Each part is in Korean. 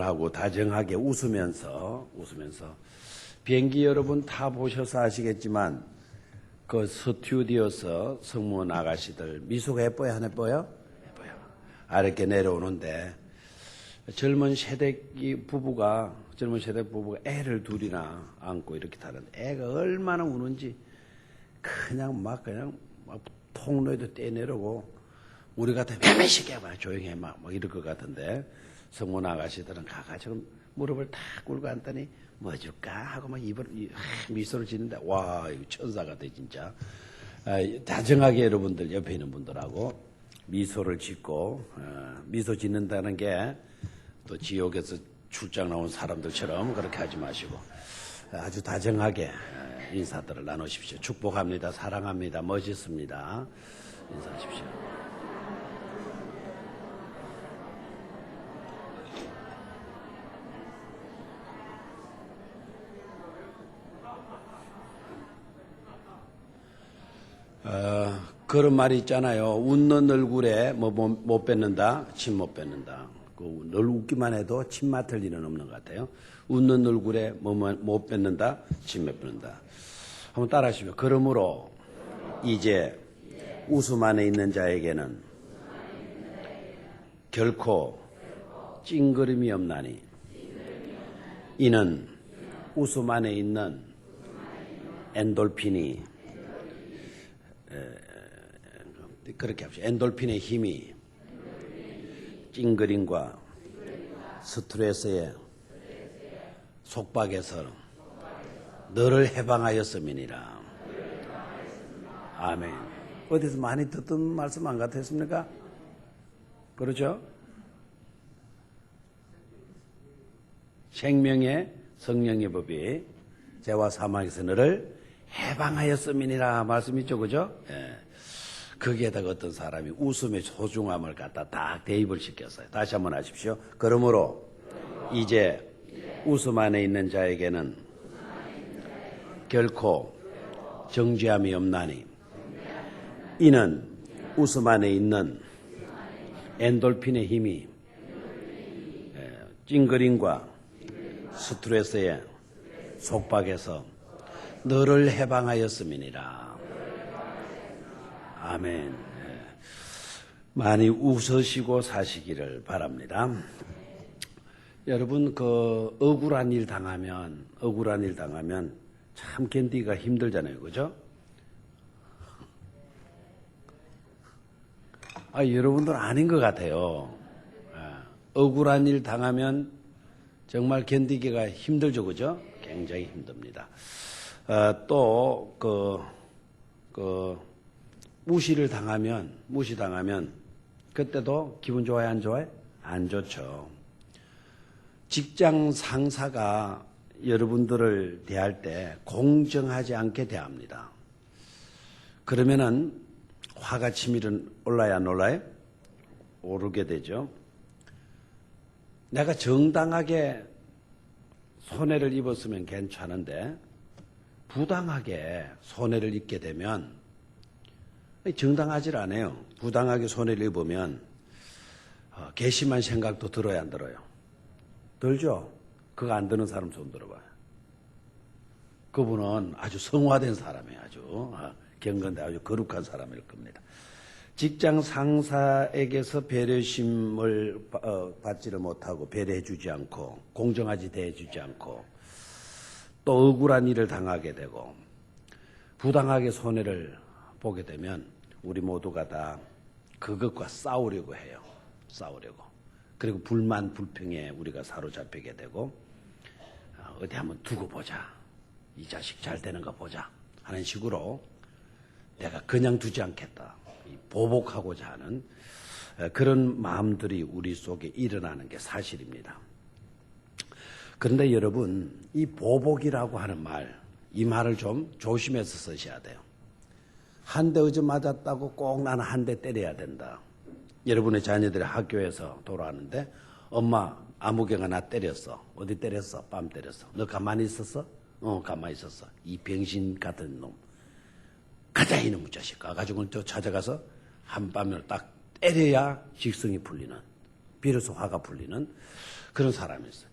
하고 다정하게 웃으면서 비행기 여러분 타 보셔서 아시겠지만 그 스튜디오서 승무원 아가씨들 미소가 예뻐요, 안 예뻐요? 예뻐요. 이렇게 내려오는데 젊은 세대 부부가 애를 둘이나 안고 이렇게 타는데 애가 얼마나 우는지 그냥 막 통로에도 떼내려고 우리 같으면 몇 시게 봐 조용히 해 막 이럴 것 같은데 승무원 아가씨들은 가가지고 무릎을 탁 꿇고 앉더니 뭐 줄까 하고 막 미소를 짓는데 와 이거 천사 같아 진짜. 다정하게 여러분들 옆에 있는 분들하고 미소를 짓고 미소 짓는다는 게 또 지옥에서 출장 나온 사람들처럼 그렇게 하지 마시고 아주 다정하게 인사들을 나누십시오. 축복합니다. 사랑합니다. 멋있습니다. 인사하십시오. 그런 말이 있잖아요. 웃는 얼굴에 못 뱉는다, 침 못 뱉는다. 늘 웃기만 해도 침 맡을 일은 없는 것 같아요. 웃는 얼굴에 못 뱉는다, 침 못 뱉는다. 한번 따라 하시죠. 그러므로 이제 웃음 안에 있는 자에게는 결코 찡그림이 없나니 이는 웃음 안에 있는 엔돌핀이 그렇게 합시다. 엔돌핀의 힘이 찡그림과 스트레스의 속박에서 너를 해방하였음이니라. 아멘. 어디서 많이 듣던 말씀 안 같았습니까? 그렇죠? 생명의 성령의 법이 죄와 사망에서 너를 해방하였음이니라 말씀 있죠, 그죠? 예. 거기에다가 어떤 사람이 웃음의 소중함을 갖다 딱 대입을 시켰어요. 다시 한번 하십시오. 그러므로 이제 웃음 안에 있는 자에게는 결코 정죄함이 없나니 이는 웃음 안에 있는 엔돌핀의 힘이 찡그림과 스트레스의 속박에서 너를 해방하였음이니라. 아멘. 많이 웃으시고 사시기를 바랍니다. 여러분 억울한 일 당하면 참 견디기가 힘들잖아요, 그죠? 여러분들 아닌 것 같아요. 억울한 일 당하면 정말 견디기가 힘들죠, 그죠? 굉장히 힘듭니다. 또 무시당하면 그때도 기분 좋아요, 안 좋아요? 안 좋죠. 직장 상사가 여러분들을 대할 때 공정하지 않게 대합니다. 그러면은 화가 치밀은 올라야 안 올라요? 오르게 되죠. 내가 정당하게 손해를 입었으면 괜찮은데 부당하게 손해를 입게 되면 정당하질 않아요. 부당하게 손해를 입으면 괘씸한 생각도 들어야 안 들어요? 들죠? 그거 안 드는 사람 손 들어봐요. 그분은 아주 성화된 사람이에요. 아주 경건대 아주 거룩한 사람일 겁니다. 직장 상사에게서 배려심을 받지를 못하고 배려해주지 않고 공정하지 대해주지 않고 또 억울한 일을 당하게 되고 부당하게 손해를 보게 되면 우리 모두가 다 그것과 싸우려고 해요. 그리고 불만 불평에 우리가 사로잡히게 되고 어디 한번 두고 보자. 이 자식 잘 되는 거 보자 하는 식으로 내가 그냥 두지 않겠다. 보복하고자 하는 그런 마음들이 우리 속에 일어나는 게 사실입니다. 그런데 여러분 이 보복이라고 하는 이 말을 좀 조심해서 쓰셔야 돼요. 한 대 어제 맞았다고 꼭 나는 한 대 때려야 된다. 여러분의 자녀들이 학교에서 돌아왔는데 엄마 아무개가 나 때렸어. 어디 때렸어? 뺨 때렸어. 너 가만히 있었어? 가만히 있었어. 이 병신 같은 놈. 가자 이놈의 자식. 가가지고 또 찾아가서 한 뺨을 딱 때려야 직성이 풀리는 비로소 화가 풀리는 그런 사람이었어요.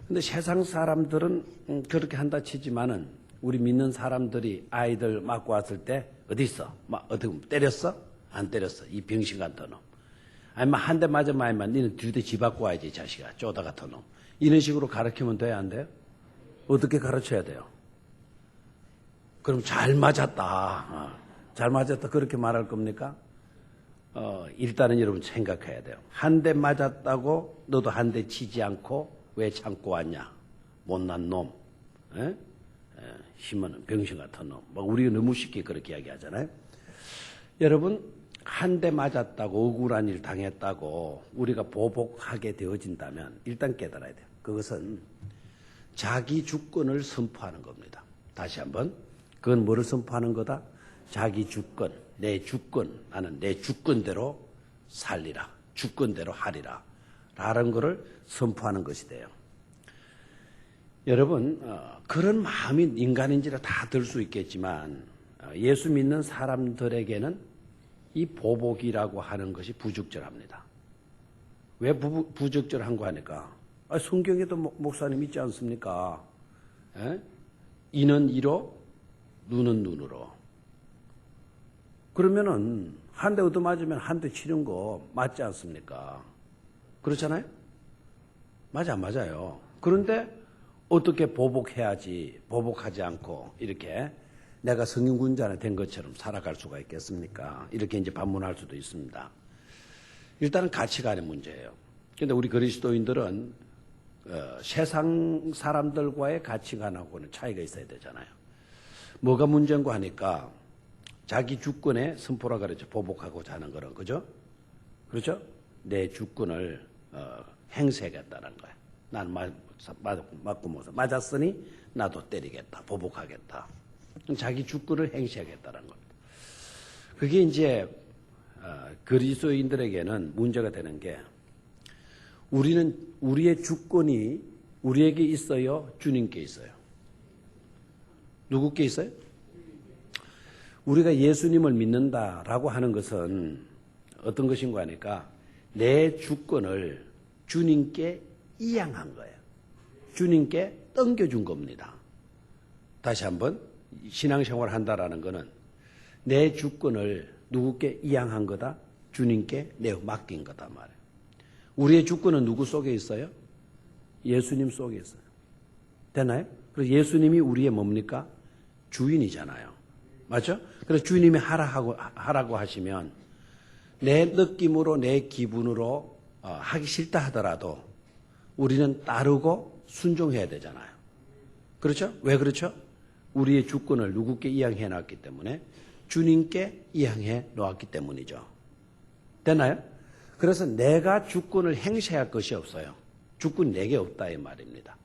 근데 세상 사람들은 그렇게 한다 치지만은 우리 믿는 사람들이 아이들 맞고 왔을 때 어디 있어? 어떻게 때렸어? 안 때렸어? 이 병신 같은 놈. 아니면 한 대 맞아 마이만 니는 뒤에 집 갖고 와야지 이 자식아. 쪼다 같은 놈. 이런 식으로 가르치면 돼야 안 돼요? 어떻게 가르쳐야 돼요? 그럼 잘 맞았다. 잘 맞았다. 그렇게 말할 겁니까? 일단은 여러분 생각해야 돼요. 한 대 맞았다고 너도 한 대 치지 않고 왜 참고 왔냐? 못난 놈. 힘은 병신 같은 놈. 우리가 너무 쉽게 그렇게 이야기하잖아요. 여러분, 한 대 맞았다고 억울한 일 당했다고 우리가 보복하게 되어진다면 일단 깨달아야 돼요. 그것은 자기 주권을 선포하는 겁니다. 다시 한번. 그건 뭐를 선포하는 거다? 자기 주권, 내 주권, 나는 내 주권대로 살리라. 주권대로 하리라. 라는 것을 선포하는 것이 돼요. 여러분, 그런 마음이 인간인지라 다 들 수 있겠지만 예수 믿는 사람들에게는 이 보복이라고 하는 것이 부적절합니다. 왜 부적절한 거 하니까? 성경에도 목사님 있지 않습니까? 이는 이로, 눈은 눈으로. 그러면은 한 대 얻어맞으면 한 대 치는 거 맞지 않습니까? 그렇잖아요? 맞아, 안 맞아요. 그런데 어떻게 보복해야지, 보복하지 않고 이렇게 내가 성인군자나 된 것처럼 살아갈 수가 있겠습니까? 이렇게 이제 반문할 수도 있습니다. 일단은 가치관의 문제예요. 그런데 우리 그리스도인들은 세상 사람들과의 가치관하고는 차이가 있어야 되잖아요. 뭐가 문제인가 하니까 자기 주권의 선포라 그러죠. 보복하고자 하는 거는. 그죠? 그렇죠? 내 주권을 행사하겠다는 거야. 난 맞고 못 맞았으니 나도 때리겠다. 보복하겠다. 자기 주권을 행사하겠다는 겁니다. 그게 이제 그리스도인들에게는 문제가 되는 게 우리는 우리의 주권이 우리에게 있어요? 주님께 있어요? 누구께 있어요? 우리가 예수님을 믿는다라고 하는 것은 어떤 것인가 하니까 내 주권을 주님께 이양한 거예요. 주님께 땡겨준 겁니다. 다시 한번 신앙생활을 한다라는 것은 내 주권을 누구께 이양한 거다? 주님께 내어 맡긴 거다 말이에요. 우리의 주권은 누구 속에 있어요? 예수님 속에 있어요. 되나요? 그래서 예수님이 우리의 뭡니까? 주인이잖아요. 맞죠? 그래서 주님이 하라고 하시면 내 느낌으로 내 기분으로 하기 싫다 하더라도 우리는 따르고 순종해야 되잖아요. 그렇죠? 왜 그렇죠? 우리의 주권을 누구께 이양해 놨기 때문에 주님께 이양해 놓았기 때문이죠. 되나요? 그래서 내가 주권을 행사할 것이 없어요. 주권이 내게 없다 이 말입니다.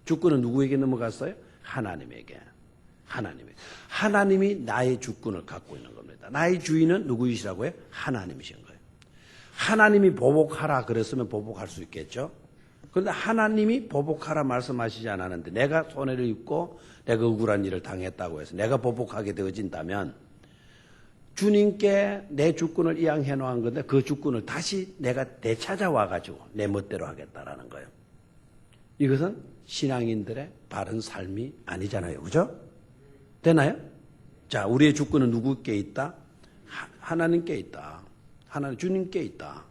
주권은 누구에게 넘어갔어요? 하나님에게. 하나님이 나의 주권을 갖고 있는 겁니다. 나의 주인은 누구이시라고요? 하나님이신 거예요. 하나님이 보복하라 그랬으면 보복할 수 있겠죠. 그런데 하나님이 보복하라 말씀하시지 않았는데 내가 손해를 입고 내가 억울한 일을 당했다고 해서 내가 보복하게 되어진다면 주님께 내 주권을 이양해 놓은 건데 그 주권을 다시 내가 되찾아와 가지고 내 멋대로 하겠다라는 거예요. 이것은 신앙인들의 바른 삶이 아니잖아요. 그죠? 되나요? 자, 우리의 주권은 누구께 있다? 하나님께 있다. 하나님 주님께 있다.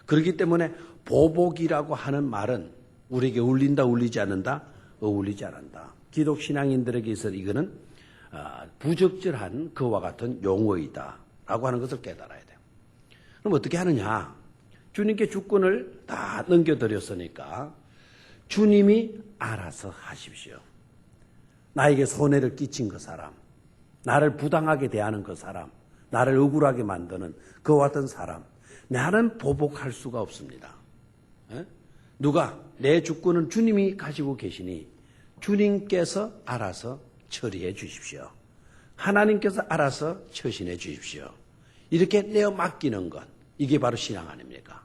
그렇기 때문에 보복이라고 하는 말은 우리에게 어울린다, 어울리지 않는다? 어울리지 않는다. 기독 신앙인들에게 있어 이거는 부적절한 그와 같은 용어이다 라고 하는 것을 깨달아야 돼요. 그럼 어떻게 하느냐? 주님께 주권을 다 넘겨드렸으니까 주님이 알아서 하십시오. 나에게 손해를 끼친 그 사람, 나를 부당하게 대하는 그 사람, 나를 억울하게 만드는 그와 같은 사람, 나는 보복할 수가 없습니다. 누가? 내 주권은 주님이 가지고 계시니 주님께서 알아서 처리해 주십시오. 하나님께서 알아서 처신해 주십시오. 이렇게 내어 맡기는 것, 이게 바로 신앙 아닙니까?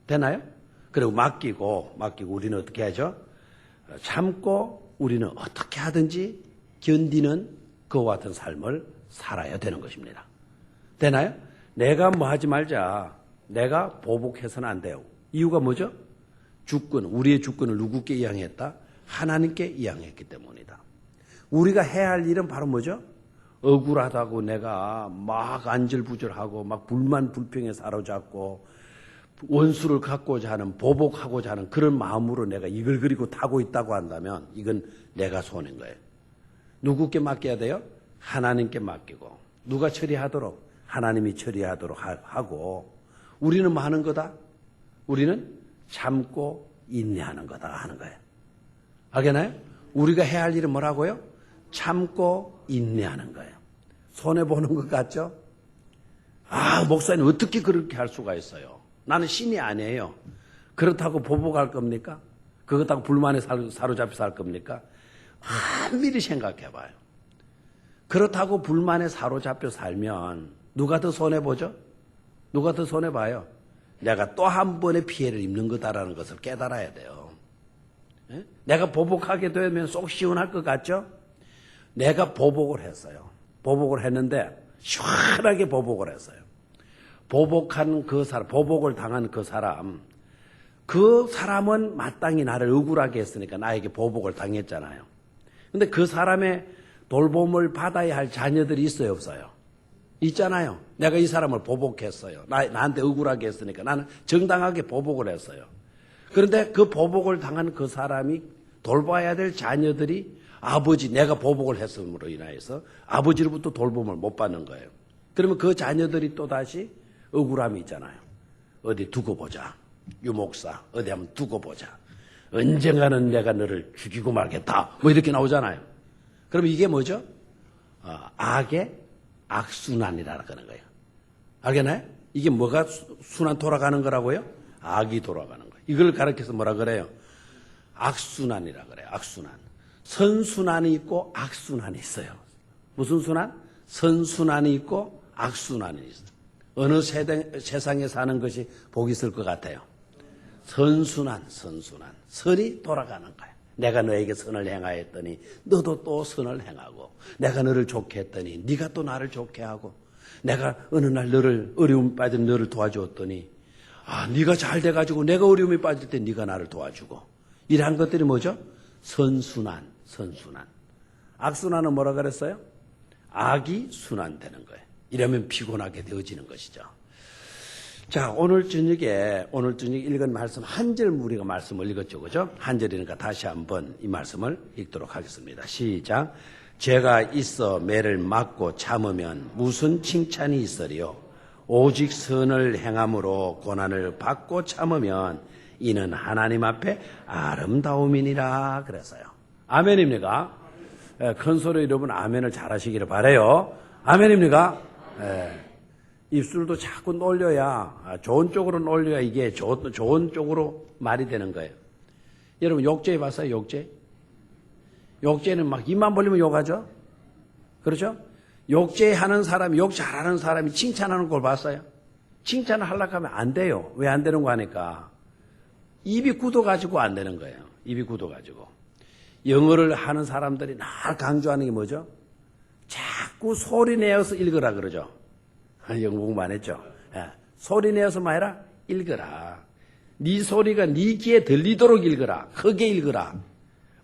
되나요? 그리고 맡기고 우리는 어떻게 하죠? 참고 우리는 어떻게 하든지 견디는 그와 같은 삶을 살아야 되는 것입니다. 되나요? 내가 뭐 하지 말자. 내가 보복해서는 안 돼요. 이유가 뭐죠? 주권, 우리의 주권을 누구께 이양했다? 하나님께 이양했기 때문이다. 우리가 해야 할 일은 바로 뭐죠? 억울하다고 내가 막 안절부절하고 막 불만 불평에 사로잡고 원수를 갖고자 하는, 보복하고자 하는 그런 마음으로 내가 이걸 그리고 타고 있다고 한다면 이건 내가 손해인 거예요. 누구께 맡겨야 돼요? 하나님께 맡기고. 누가 처리하도록? 하나님이 처리하도록 하고. 우리는 뭐 하는 거다? 우리는 참고 인내하는 거다 하는 거예요. 알겠나요? 우리가 해야 할 일은 뭐라고요? 참고 인내하는 거예요. 손해보는 것 같죠? 아, 목사님 어떻게 그렇게 할 수가 있어요? 나는 신이 아니에요. 그렇다고 보복할 겁니까? 그렇다고 불만에 사로잡혀 살 겁니까? 엄밀히 생각해 봐요. 그렇다고 불만에 사로잡혀 살면 누가 더 손해보죠? 누가 더 손해봐요? 내가 또 한 번의 피해를 입는 거다라는 것을 깨달아야 돼요. 예? 내가 보복하게 되면 쏙 시원할 것 같죠? 내가 보복을 했어요. 보복을 했는데 시원하게 보복을 했어요. 보복한 그 사람, 보복을 당한 그 사람은 마땅히 나를 억울하게 했으니까 나에게 보복을 당했잖아요. 근데 그 사람의 돌봄을 받아야 할 자녀들이 있어요, 없어요? 있잖아요. 내가 이 사람을 보복했어요. 나한테 억울하게 했으니까 나는 정당하게 보복을 했어요. 그런데 그 보복을 당한 그 사람이 돌봐야 될 자녀들이 아버지, 내가 보복을 했음으로 인하여서 아버지로부터 돌봄을 못 받는 거예요. 그러면 그 자녀들이 또다시 억울함이 있잖아요. 어디 두고 보자. 유목사, 어디 한번 두고 보자. 언젠가는 내가 너를 죽이고 말겠다. 뭐 이렇게 나오잖아요. 그럼 이게 뭐죠? 악의 악순환이라는 거예요. 알겠나요? 이게 뭐가 순환 돌아가는 거라고요? 악이 돌아가는 거예요. 이걸 가르쳐서 뭐라 그래요? 악순환이라 그래요. 악순환. 선순환이 있고 악순환이 있어요. 무슨 순환? 선순환이 있고 악순환이 있어요. 어느 세상에 사는 것이 복이 있을 것 같아요? 선순환. 선이 돌아가는 거예요. 내가 너에게 선을 행하였더니 너도 또 선을 행하고, 내가 너를 좋게 했더니 네가 또 나를 좋게 하고, 내가 어느 날 너를 어려움 빠진 너를 도와주었더니 네가 잘 돼가지고 내가 어려움에 빠질 때 네가 나를 도와주고, 이러한 것들이 뭐죠? 선순환. 악순환은 뭐라 그랬어요? 악이 순환되는 거예요. 이러면 피곤하게 되어지는 것이죠. 자, 오늘 저녁에 읽은 말씀 한 절 우리가 말씀을 읽었죠, 그죠? 한 절이니까 다시 한번 이 말씀을 읽도록 하겠습니다. 시작. 죄가 있어 매를 맞고 참으면 무슨 칭찬이 있으리요? 오직 선을 행함으로 고난을 받고 참으면 이는 하나님 앞에 아름다움이니라 그랬어요. 아멘입니까? 큰 소리 여러분 아멘을 잘하시기를 바라요. 아멘입니까? 입술도 자꾸 놀려야, 좋은 쪽으로 놀려야 이게 좋은 쪽으로 말이 되는 거예요. 여러분 욕제 봤어요? 욕제는 막 입만 벌리면 욕하죠? 그렇죠? 욕제하는 사람이, 욕 잘하는 사람이 칭찬하는 걸 봤어요? 칭찬을 하려고 하면 안 돼요. 왜 안 되는 거 하니까? 입이 굳어가지고 안 되는 거예요. 입이 굳어가지고. 영어를 하는 사람들이 늘 강조하는 게 뭐죠? 자꾸 소리 내어서 읽으라 그러죠. 영어 공부 안 했죠? 소리 내어서 말해라. 읽어라. 네 소리가 네 귀에 들리도록 읽어라. 크게 읽어라.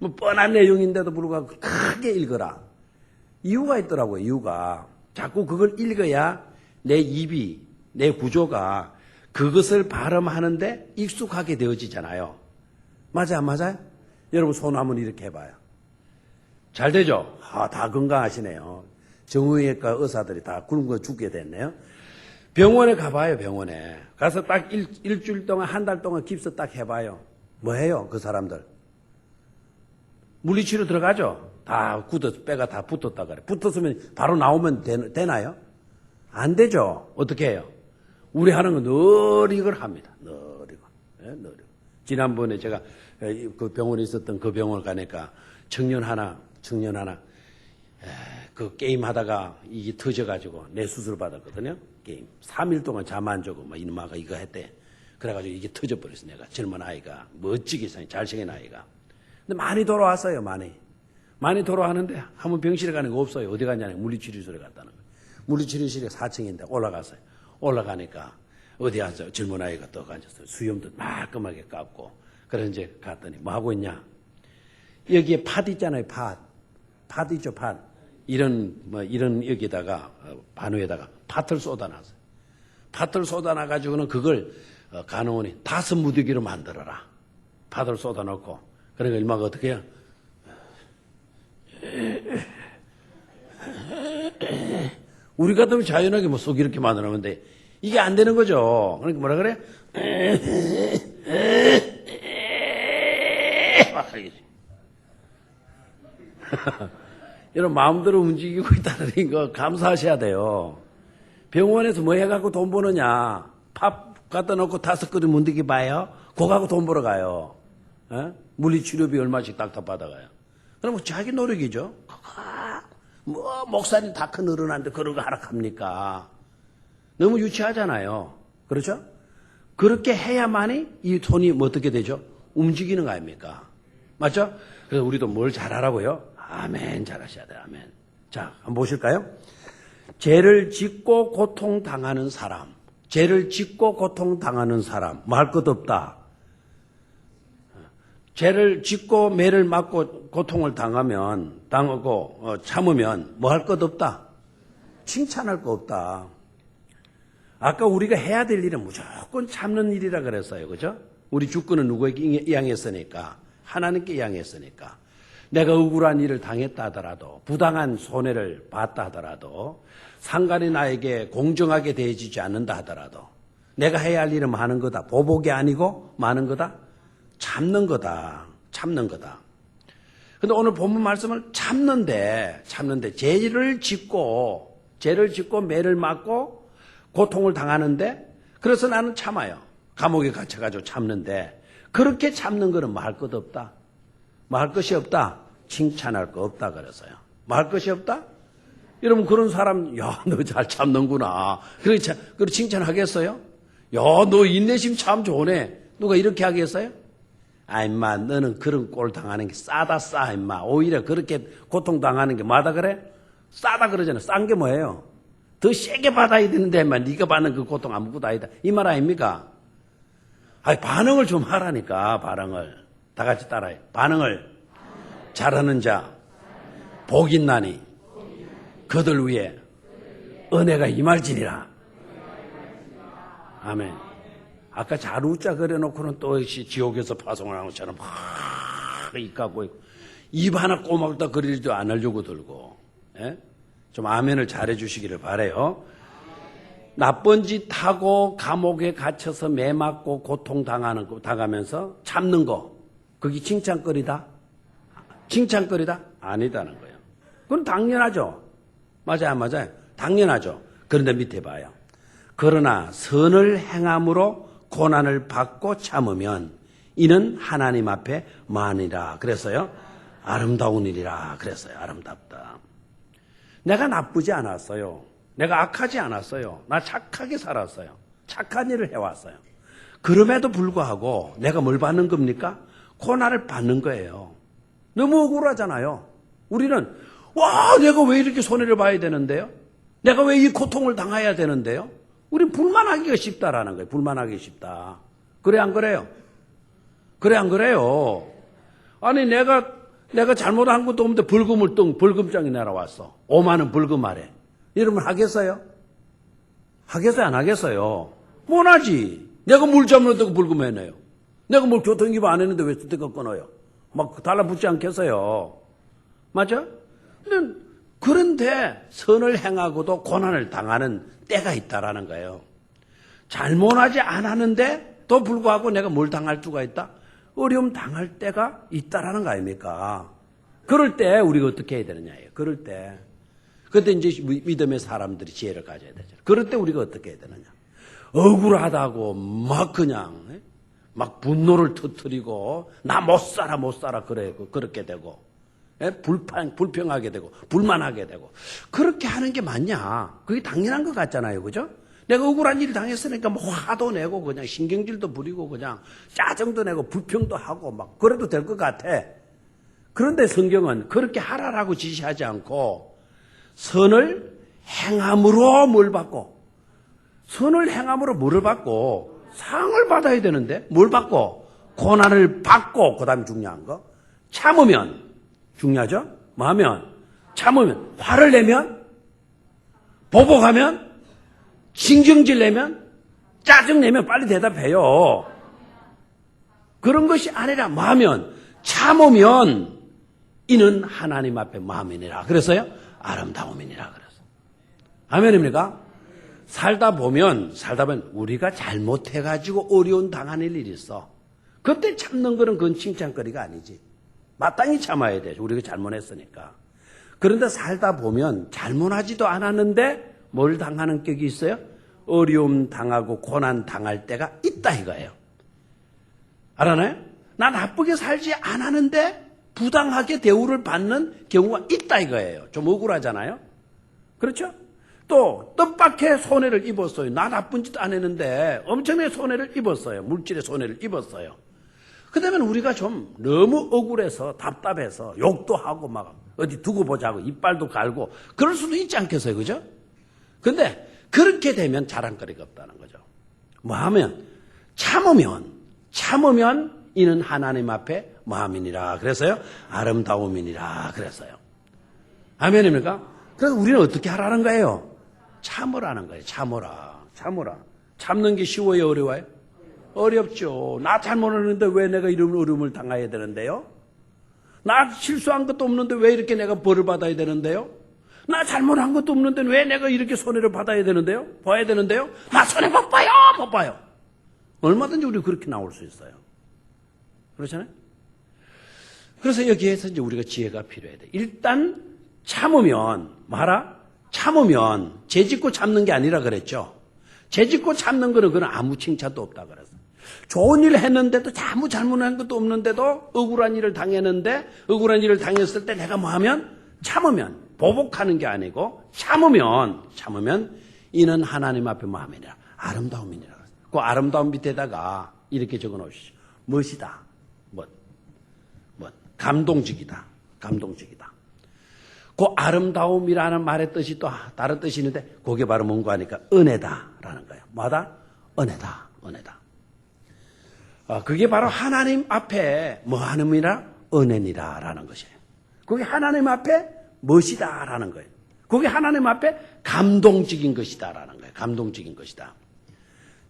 뭐 뻔한 내용인데도 불구하고 크게 읽어라. 이유가 있더라고요. 이유가. 자꾸 그걸 읽어야 내 입이, 내 구조가 그것을 발음하는데 익숙하게 되어지잖아요. 맞아요? 안 맞아요? 여러분 손 한번 이렇게 해봐요. 잘 되죠? 다 건강하시네요. 정형외과 의사들이 다 굶어 죽게 됐네요. 병원에 가봐요. 병원에 가서 딱 일주일 동안, 한 달 동안 깁스 딱 해봐요. 뭐 해요? 그 사람들 물리치료 들어가죠? 다 굳어서 뼈가 다 붙었다 그래. 붙었으면 바로 나오면 되나요? 안 되죠. 어떻게 해요? 우리 하는 건 늘 이걸 합니다. 늘. 지난번에 제가 그 병원에 있었던 그 병원 가니까 청년 하나 그 게임 하다가 이게 터져가지고 내 수술 받았거든요. 게임 3일 동안 잠 안 자고 막 이놈아가 이거 했대. 그래가지고 이게 터져버렸어. 내가 젊은 아이가 멋지게 잘생긴 아이가. 근데 많이 돌아왔어요. 많이 돌아왔는데 한번 병실에 가는 거 없어요. 어디 갔냐면 물리치료실에 갔다는 거예요. 물리치료실에 4층인데 올라갔어요. 올라가니까 어디 앉아 젊은 아이가 떡 앉았어요. 수염도 말끔하게 깎고. 그래서 이제 갔더니 뭐 하고 있냐? 여기에 팥 있잖아요. 팥 있죠. 팥. 이런 여기다가 반우에다가 팥을 쏟아놨어요. 팥을 쏟아놔가지고는 그걸 간호원이 5무더기로 만들어라. 팥을 쏟아놓고. 그러니까 일마가 어떻게 해요? 우리 같으면 자연하게 뭐 속 이렇게 만들어놓으면 돼. 이게 안 되는 거죠. 그러니까 뭐라 그래? 이런 마음대로 움직이고 있다는 거 감사하셔야 돼요. 병원에서 뭐 해갖고 돈 버느냐? 밥 갖다 놓고 5그릇 문득이 봐요? 그거 갖고 돈 벌어 가요. 물리치료비 얼마씩 딱딱 받아가요. 그럼 자기 노력이죠. 뭐 목살이 다 큰 어른한테 그런 거 하락합니까? 너무 유치하잖아요. 그렇죠? 그렇게 해야만이 이 손이 뭐 어떻게 되죠? 움직이는 거 아닙니까? 맞죠? 그래서 우리도 뭘 잘하라고요? 아멘 잘하셔야 돼요. 아멘. 자, 한번 보실까요? 죄를 짓고 고통당하는 사람. 죄를 짓고 고통당하는 사람. 뭐 할 것 없다. 죄를 짓고 매를 맞고 고통을 당하고 참으면 뭐 할 것 없다. 칭찬할 거 없다. 아까 우리가 해야 될 일은 무조건 참는 일이라 그랬어요. 그죠? 우리 주권은 누구에게 이양했으니까? 하나님께 이양했으니까. 내가 억울한 일을 당했다 하더라도, 부당한 손해를 봤다 하더라도, 상관이 나에게 공정하게 대해지지 않는다 하더라도, 내가 해야 할 일은 많은 거다. 보복이 아니고 많은 거다. 참는 거다. 참는 거다. 근데 오늘 본문 말씀을 참는데 죄를 짓고 매를 맞고 고통을 당하는데, 그래서 나는 참아요. 감옥에 갇혀가지고 참는데, 그렇게 참는 거는 뭐 할 것 없다. 뭐 할 것이 없다. 칭찬할 거 없다 그래서요. 뭐 할 것이 없다? 여러분 그런 사람, 야, 너 잘 참는구나. 그렇게 칭찬하겠어요? 야, 너 인내심 참 좋네. 누가 이렇게 하겠어요? 아, 임마, 너는 그런 꼴 당하는 게 싸다, 싸, 임마. 오히려 그렇게 고통 당하는 게 뭐다 그래? 싸다 그러잖아. 싼 게 뭐예요? 더 세게 받아야 되는데, 임마, 네가 받는 그 고통 아무것도 아니다. 이 말 아닙니까? 아니, 반응을 좀 하라니까, 반응을. 다 같이 따라해. 반응을 잘하는 자, 복 있나니, 그들 위에 은혜가 임할지니라. 아멘. 아까 잘 웃자 그래놓고는 또 지옥에서 파송을 하는 것처럼 막 입갖고 있고, 입 하나 꼬막다 그리지도 않으려고 들고. 예? 좀 아멘을 잘해 주시기를 바라요. 나쁜 짓 하고 감옥에 갇혀서 매 맞고 고통 당하면서 참는 거, 그게 칭찬거리다? 칭찬거리다? 아니다는 거예요. 그건 당연하죠. 맞아요, 안 맞아요? 당연하죠. 그런데 밑에 봐요. 그러나 선을 행함으로 고난을 받고 참으면 이는 하나님 앞에 만이라. 그래서요, 아름다운 일이라. 그랬어요. 아름답다. 내가 나쁘지 않았어요. 내가 악하지 않았어요. 나 착하게 살았어요. 착한 일을 해왔어요. 그럼에도 불구하고 내가 뭘 받는 겁니까? 고난을 받는 거예요. 너무 억울하잖아요. 우리는 와, 내가 왜 이렇게 손해를 봐야 되는데요? 내가 왜 이 고통을 당해야 되는데요? 우린 불만하기가 쉽다라는 거예요. 불만하기 쉽다. 그래 안 그래요? 그래 안 그래요? 아니 내가 잘못한 것도 없는데 벌금장이 날아왔어. 5만 원 벌금하래. 여러분 하겠어요? 하겠어요? 안 하겠어요? 못 하지. 내가 물 잘못했다고 벌금해내요. 내가 뭘 교통기부 안 했는데 왜 스티커 끊어요? 막 달라붙지 않겠어요? 맞아? 그런데 선을 행하고도 고난을 당하는 때가 있다라는 거예요. 잘못하지 않았는데 또 불구하고 내가 뭘 당할 수가 있다? 어려움 당할 때가 있다라는 거 아닙니까? 그럴 때 우리가 어떻게 해야 되느냐예요. 그럴 때. 그때 이제 믿음의 사람들이 지혜를 가져야 되죠. 그럴 때 우리가 어떻게 해야 되느냐. 억울하다고 막 그냥 막 분노를 터뜨리고 나 못 살아 그렇게 되고 불평하게 되고 불만하게 되고 그렇게 하는 게 맞냐? 그게 당연한 것 같잖아요. 그죠? 내가 억울한 일을 당했으니까 뭐 화도 내고 그냥 신경질도 부리고 그냥 짜증도 내고 불평도 하고 막 그래도 될 것 같아. 그런데 성경은 그렇게 하라라고 지시하지 않고 선을 행함으로 뭘 받고 선을 행함으로 뭐를 받고? 상을 받아야 되는데 뭘 받고? 고난을 받고. 그 다음에 중요한 거 참으면 중요하죠. 뭐 하면? 참으면. 화를 내면, 보복하면, 신경질 내면, 짜증 내면 빨리 대답해요. 그런 것이 아니라 뭐 하면? 참으면 이는 하나님 앞에 마음이니라. 그래서요 아름다움이니라 그래서. 아멘입니까? 살다 보면 우리가 잘못해가지고 어려운 당하는 일이 있어. 그때 참는 거는 그건 칭찬거리가 아니지. 마땅히 참아야 돼. 우리가 잘못했으니까. 그런데 살다 보면 잘못하지도 않았는데 뭘 당하는 격이 있어요? 어려움 당하고 고난 당할 때가 있다 이거예요. 알아나요? 나 나쁘게 살지 않았는데 부당하게 대우를 받는 경우가 있다 이거예요. 좀 억울하잖아요. 그렇죠? 또 뜻밖의 손해를 입었어요. 나 나쁜 짓 안 했는데 엄청나게 손해를 입었어요. 물질의 손해를 입었어요. 그다음에 우리가 좀 너무 억울해서 답답해서 욕도 하고 막 어디 두고 보자고 이빨도 갈고 그럴 수도 있지 않겠어요. 그죠? 근데 그렇게 되면 자랑거리가 없다는 거죠. 뭐 하면? 참으면 이는 하나님 앞에 마음이니라. 그래서요 아름다움이니라. 그래서요. 아멘입니까? 그래서 우리는 어떻게 하라는 거예요? 참으라는 거예요. 참으라. 참는 게 쉬워요? 어려워요? 어렵죠. 나 잘못했는데 왜 내가 이런 어려움을 당해야 되는데요? 나 실수한 것도 없는데 왜 이렇게 내가 벌을 받아야 되는데요? 나 잘못한 것도 없는데 왜 내가 이렇게 손해를 받아야 되는데요? 봐야 되는데요? 나 손해 못 봐요. 얼마든지 우리 그렇게 나올 수 있어요. 그렇잖아요? 그래서 여기에서 이제 우리가 지혜가 필요해야 돼. 일단 참으면 죄짓고 참는 게 아니라 그랬죠. 죄짓고 참는 거는 그건 아무 칭찬도 없다 그랬어. 좋은 일을 했는데도 아무 잘못한 것도 없는데도 억울한 일을 당했는데 억울한 일을 당했을 때 내가 뭐 하면? 참으면. 보복하는 게 아니고 참으면 이는 하나님 앞에 마음이니라. 아름다움이니라. 그 아름다움 밑에다가 이렇게 적어 놓으시죠. 멋이다. 감동적이다. 그 아름다움이라는 말의 뜻이 또 다른 뜻이 있는데 그게 바로 뭔가 하니까 은혜다라는 거예요. 뭐다? 은혜다. 그게 바로 하나님 앞에 뭐 하는이라? 은혜니라라는 것이에요. 그게 하나님 앞에 멋이다라는 거예요. 그게 하나님 앞에 감동적인 것이다라는 거예요. 감동적인 것이다.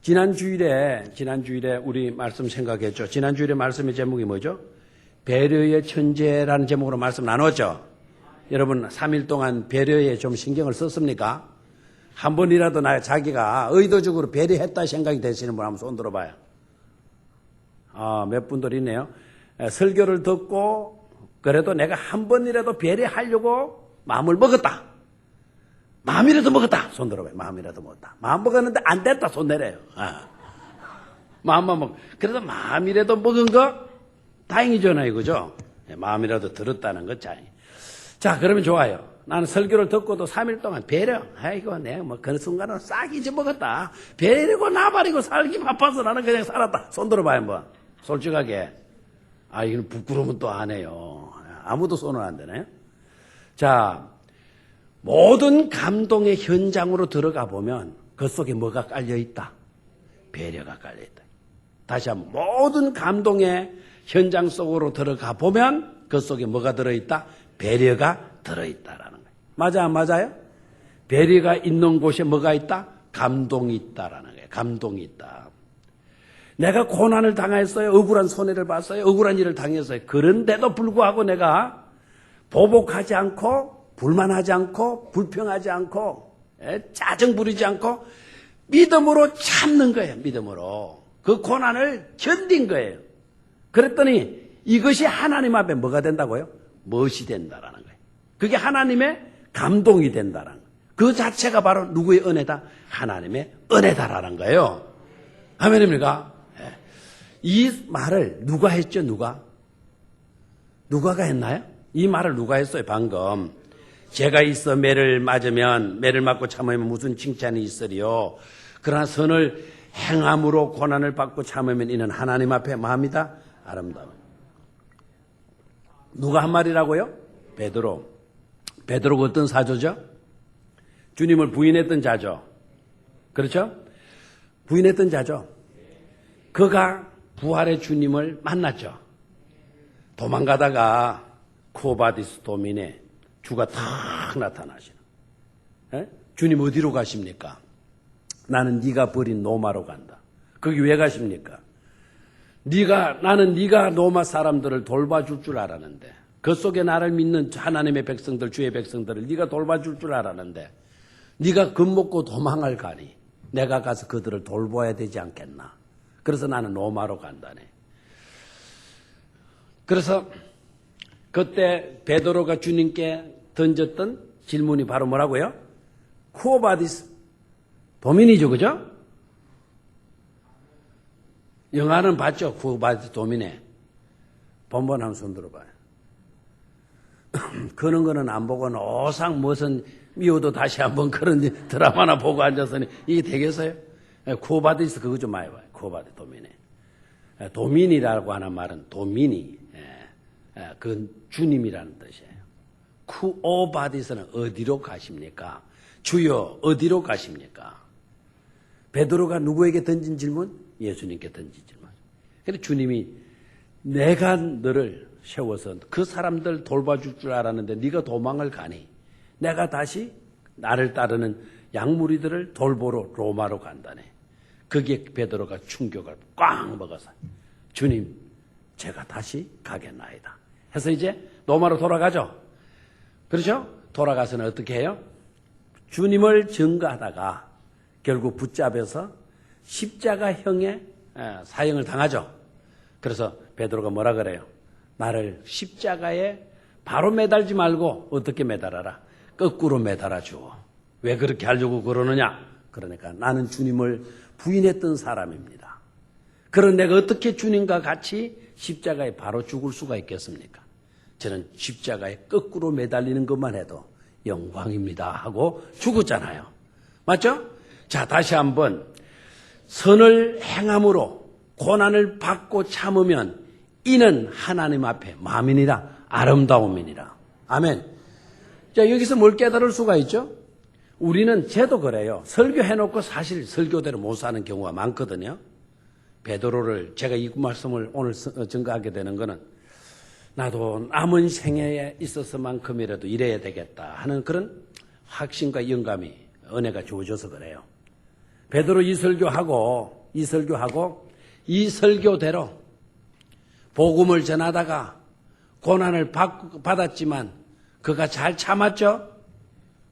지난 주일에 우리 말씀 생각했죠. 지난 주일에 말씀의 제목이 뭐죠? 배려의 천재라는 제목으로 말씀 나눴죠. 여러분 3일 동안 배려에 좀 신경을 썼습니까? 한 번이라도 자기가 의도적으로 배려했다 생각이 되시는 분 한번 손 들어봐요. 몇 분들 있네요. 설교를 듣고 그래도 내가 한 번이라도 배려하려고 마음을 먹었다. 마음이라도 먹었다. 손 들어봐요. 마음이라도 먹었다. 마음 먹었는데 안 됐다. 손 내려요. 마음만 그래도 마음이라도 먹은 거 다행이잖아요. 그죠? 마음이라도 들었다는 것 잘. 자, 그러면 좋아요. 나는 설교를 듣고도 3일 동안 배려. 아이고, 내가 그 순간은 싹 잊어먹었다. 배려고 나발이고 살기 바빠서 나는 그냥 살았다. 손 들어봐요, 한번. 솔직하게. 이건 부끄러우면 또 안 해요. 아무도 손을 안 대나요? 자, 모든 감동의 현장으로 들어가 보면 그 속에 뭐가 깔려있다? 배려가 깔려있다. 다시 한번. 모든 감동의 현장 속으로 들어가 보면 그 속에 뭐가 들어있다? 배려가 들어있다라는 거예요. 맞아, 안 맞아요? 배려가 있는 곳에 뭐가 있다? 감동이 있다라는 거예요. 감동이 있다. 내가 고난을 당했어요. 억울한 손해를 봤어요. 억울한 일을 당했어요. 그런데도 불구하고 내가 보복하지 않고 불만하지 않고 불평하지 않고 짜증 부리지 않고 믿음으로 참는 거예요. 믿음으로. 그 고난을 견딘 거예요. 그랬더니 이것이 하나님 앞에 뭐가 된다고요? 멋이 된다라는 거예요. 그게 하나님의 감동이 된다라는 거예요. 그 자체가 바로 누구의 은혜다? 하나님의 은혜다라는 거예요. 아멘입니까? 이 말을 누가 했죠? 누가가 했나요? 이 말을 누가 했어요? 방금. 죄가 있어 매를 맞고 참으면 무슨 칭찬이 있으리요. 그러나 선을 행함으로 고난을 받고 참으면 이는 하나님 앞에 마음이다. 아름다움. 누가 한 말이라고요? 베드로가 어떤 사조죠? 주님을 부인했던 자죠. 그렇죠? 부인했던 자죠. 그가 부활의 주님을 만났죠. 도망가다가 쿠오바디스 도민에 주가 탁 나타나시는. 주님 어디로 가십니까? 나는 네가 버린 노마로 간다. 거기 왜 가십니까? 나는 네가 로마 사람들을 돌봐줄 줄 알았는데, 그 속에 나를 믿는 하나님의 백성들, 주의 백성들을 네가 돌봐줄 줄 알았는데, 네가 겁먹고 도망을 가니 내가 가서 그들을 돌봐야 되지 않겠나. 그래서 나는 로마로 간다네. 그래서 그때 베드로가 주님께 던졌던 질문이 바로 뭐라고요? 쿠오바디스 도민이죠, 그죠? 영화는 봤죠? 쿠오바디스 도민에. 본번 한번 손 들어봐요. 그런 거는 안 보고 오상 무슨 미워도 다시 한번 그런 드라마나 보고 앉아서는 이게 되겠어요? 쿠오바디스 그거 좀 많이 봐요. 쿠오바디스 도민에. 도민이라고 하는 말은 도민이, 그건 주님이라는 뜻이에요. 쿠오바디스는 어디로 가십니까? 주여 어디로 가십니까? 베드로가 누구에게 던진 질문? 예수님께 던진 질문. 그런데 주님이 내가 너를 세워서 그 사람들 돌봐줄 줄 알았는데 네가 도망을 가니 내가 다시 나를 따르는 양무리들을 돌보러 로마로 간다네. 거기에 베드로가 충격을 꽉 먹어서 주님 제가 다시 가겠나이다 해서 이제 로마로 돌아가죠. 그렇죠? 돌아가서는 어떻게 해요? 주님을 증거하다가 결국 붙잡혀서 십자가형의 사형을 당하죠. 그래서 베드로가 뭐라 그래요? 나를 십자가에 바로 매달지 말고 어떻게 매달아라? 거꾸로 매달아 주어. 왜 그렇게 하려고 그러느냐? 그러니까 나는 주님을 부인했던 사람입니다. 그런 내가 어떻게 주님과 같이 십자가에 바로 죽을 수가 있겠습니까? 저는 십자가에 거꾸로 매달리는 것만 해도 영광입니다 하고 죽었잖아요. 맞죠? 자, 다시 한번 선을 행함으로 고난을 받고 참으면 이는 하나님 앞에 마음이니라 아름다움이니라. 아멘. 자, 여기서 뭘 깨달을 수가 있죠? 우리는 쟤도 그래요. 설교해놓고 사실 설교대로 못 사는 경우가 많거든요. 베드로를 제가 이 말씀을 오늘 증거하게 되는 거는 나도 남은 생애에 있어서만큼이라도 이래야 되겠다 하는 그런 확신과 영감이 은혜가 주어져서 그래요. 베드로 이 설교하고 이 설교대로 복음을 전하다가 고난을 받았지만 그가 잘 참았죠?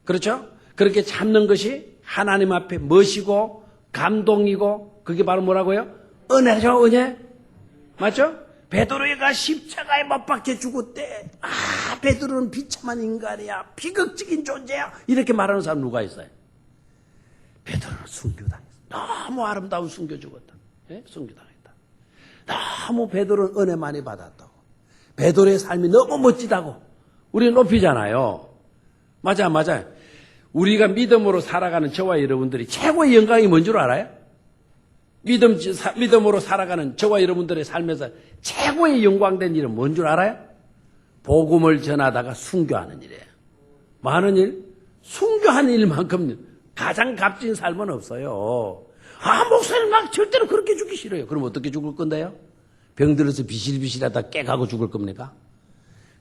그렇죠? 그렇게 참는 것이 하나님 앞에 멋이고 감동이고 그게 바로 뭐라고요? 은혜죠, 은혜. 맞죠? 베드로가 십자가에 못 박혀 죽었대. 베드로는 비참한 인간이야. 비극적인 존재야. 이렇게 말하는 사람 누가 있어요? 베드로는 순교당했어. 너무 아름다운 순교 죽었다. 네? 순교당했다. 너무 베드로는 은혜 많이 받았다고. 베드로의 삶이 너무 멋지다고. 우리는 높이잖아요. 맞아요. 우리가 믿음으로 살아가는 저와 여러분들이 최고의 영광이 뭔 줄 알아요? 믿음으로 살아가는 저와 여러분들의 삶에서 최고의 영광된 일은 뭔 줄 알아요? 복음을 전하다가 순교하는 일이에요. 많은 일? 순교하는 일만큼 가장 값진 삶은 없어요. 목사님 막 절대로 그렇게 죽기 싫어요. 그럼 어떻게 죽을 건데요? 병들어서 비실비실하다 깨가고 죽을 겁니까?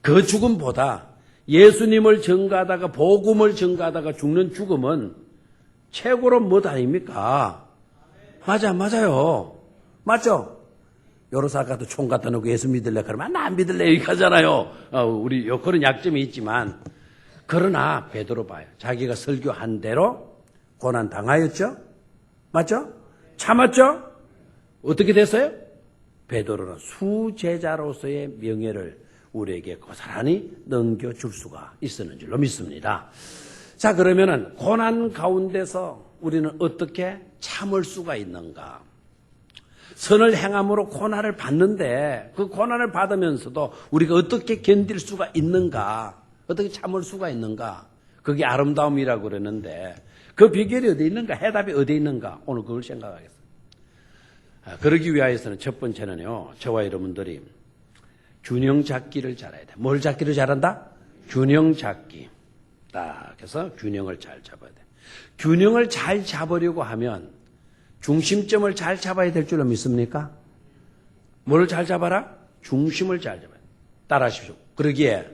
그 죽음보다 예수님을 전가하다가 복음을 전가하다가 죽는 죽음은 최고로 뭐 아닙니까? 맞아요. 맞죠? 요로사가도 총 갖다 놓고 예수 믿을래? 그러면 나 안 믿을래? 이렇게 하잖아요. 우리 그런 약점이 있지만 그러나 베드로 봐요. 자기가 설교한 대로 고난 당하였죠? 맞죠? 참았죠? 어떻게 됐어요? 베드로는 수제자로서의 명예를 우리에게 고스란히 넘겨줄 수가 있었는 줄로 믿습니다. 자, 그러면은 고난 가운데서 우리는 어떻게 참을 수가 있는가? 선을 행함으로 고난을 받는데 그 고난을 받으면서도 우리가 어떻게 견딜 수가 있는가? 어떻게 참을 수가 있는가? 그게 아름다움이라고 그러는데 그 비결이 어디 있는가? 해답이 어디 있는가? 오늘 그걸 생각하겠습니다. 그러기 위해서는 첫 번째는요, 저와 여러분들이 균형 잡기를 잘해야 돼. 뭘 잡기를 잘한다? 균형 잡기. 딱 해서 균형을 잘 잡아야 돼. 균형을 잘 잡으려고 하면 중심점을 잘 잡아야 될 줄로 믿습니까? 뭘 잘 잡아라? 중심을 잘 잡아야. 따라하십시오. 그러기에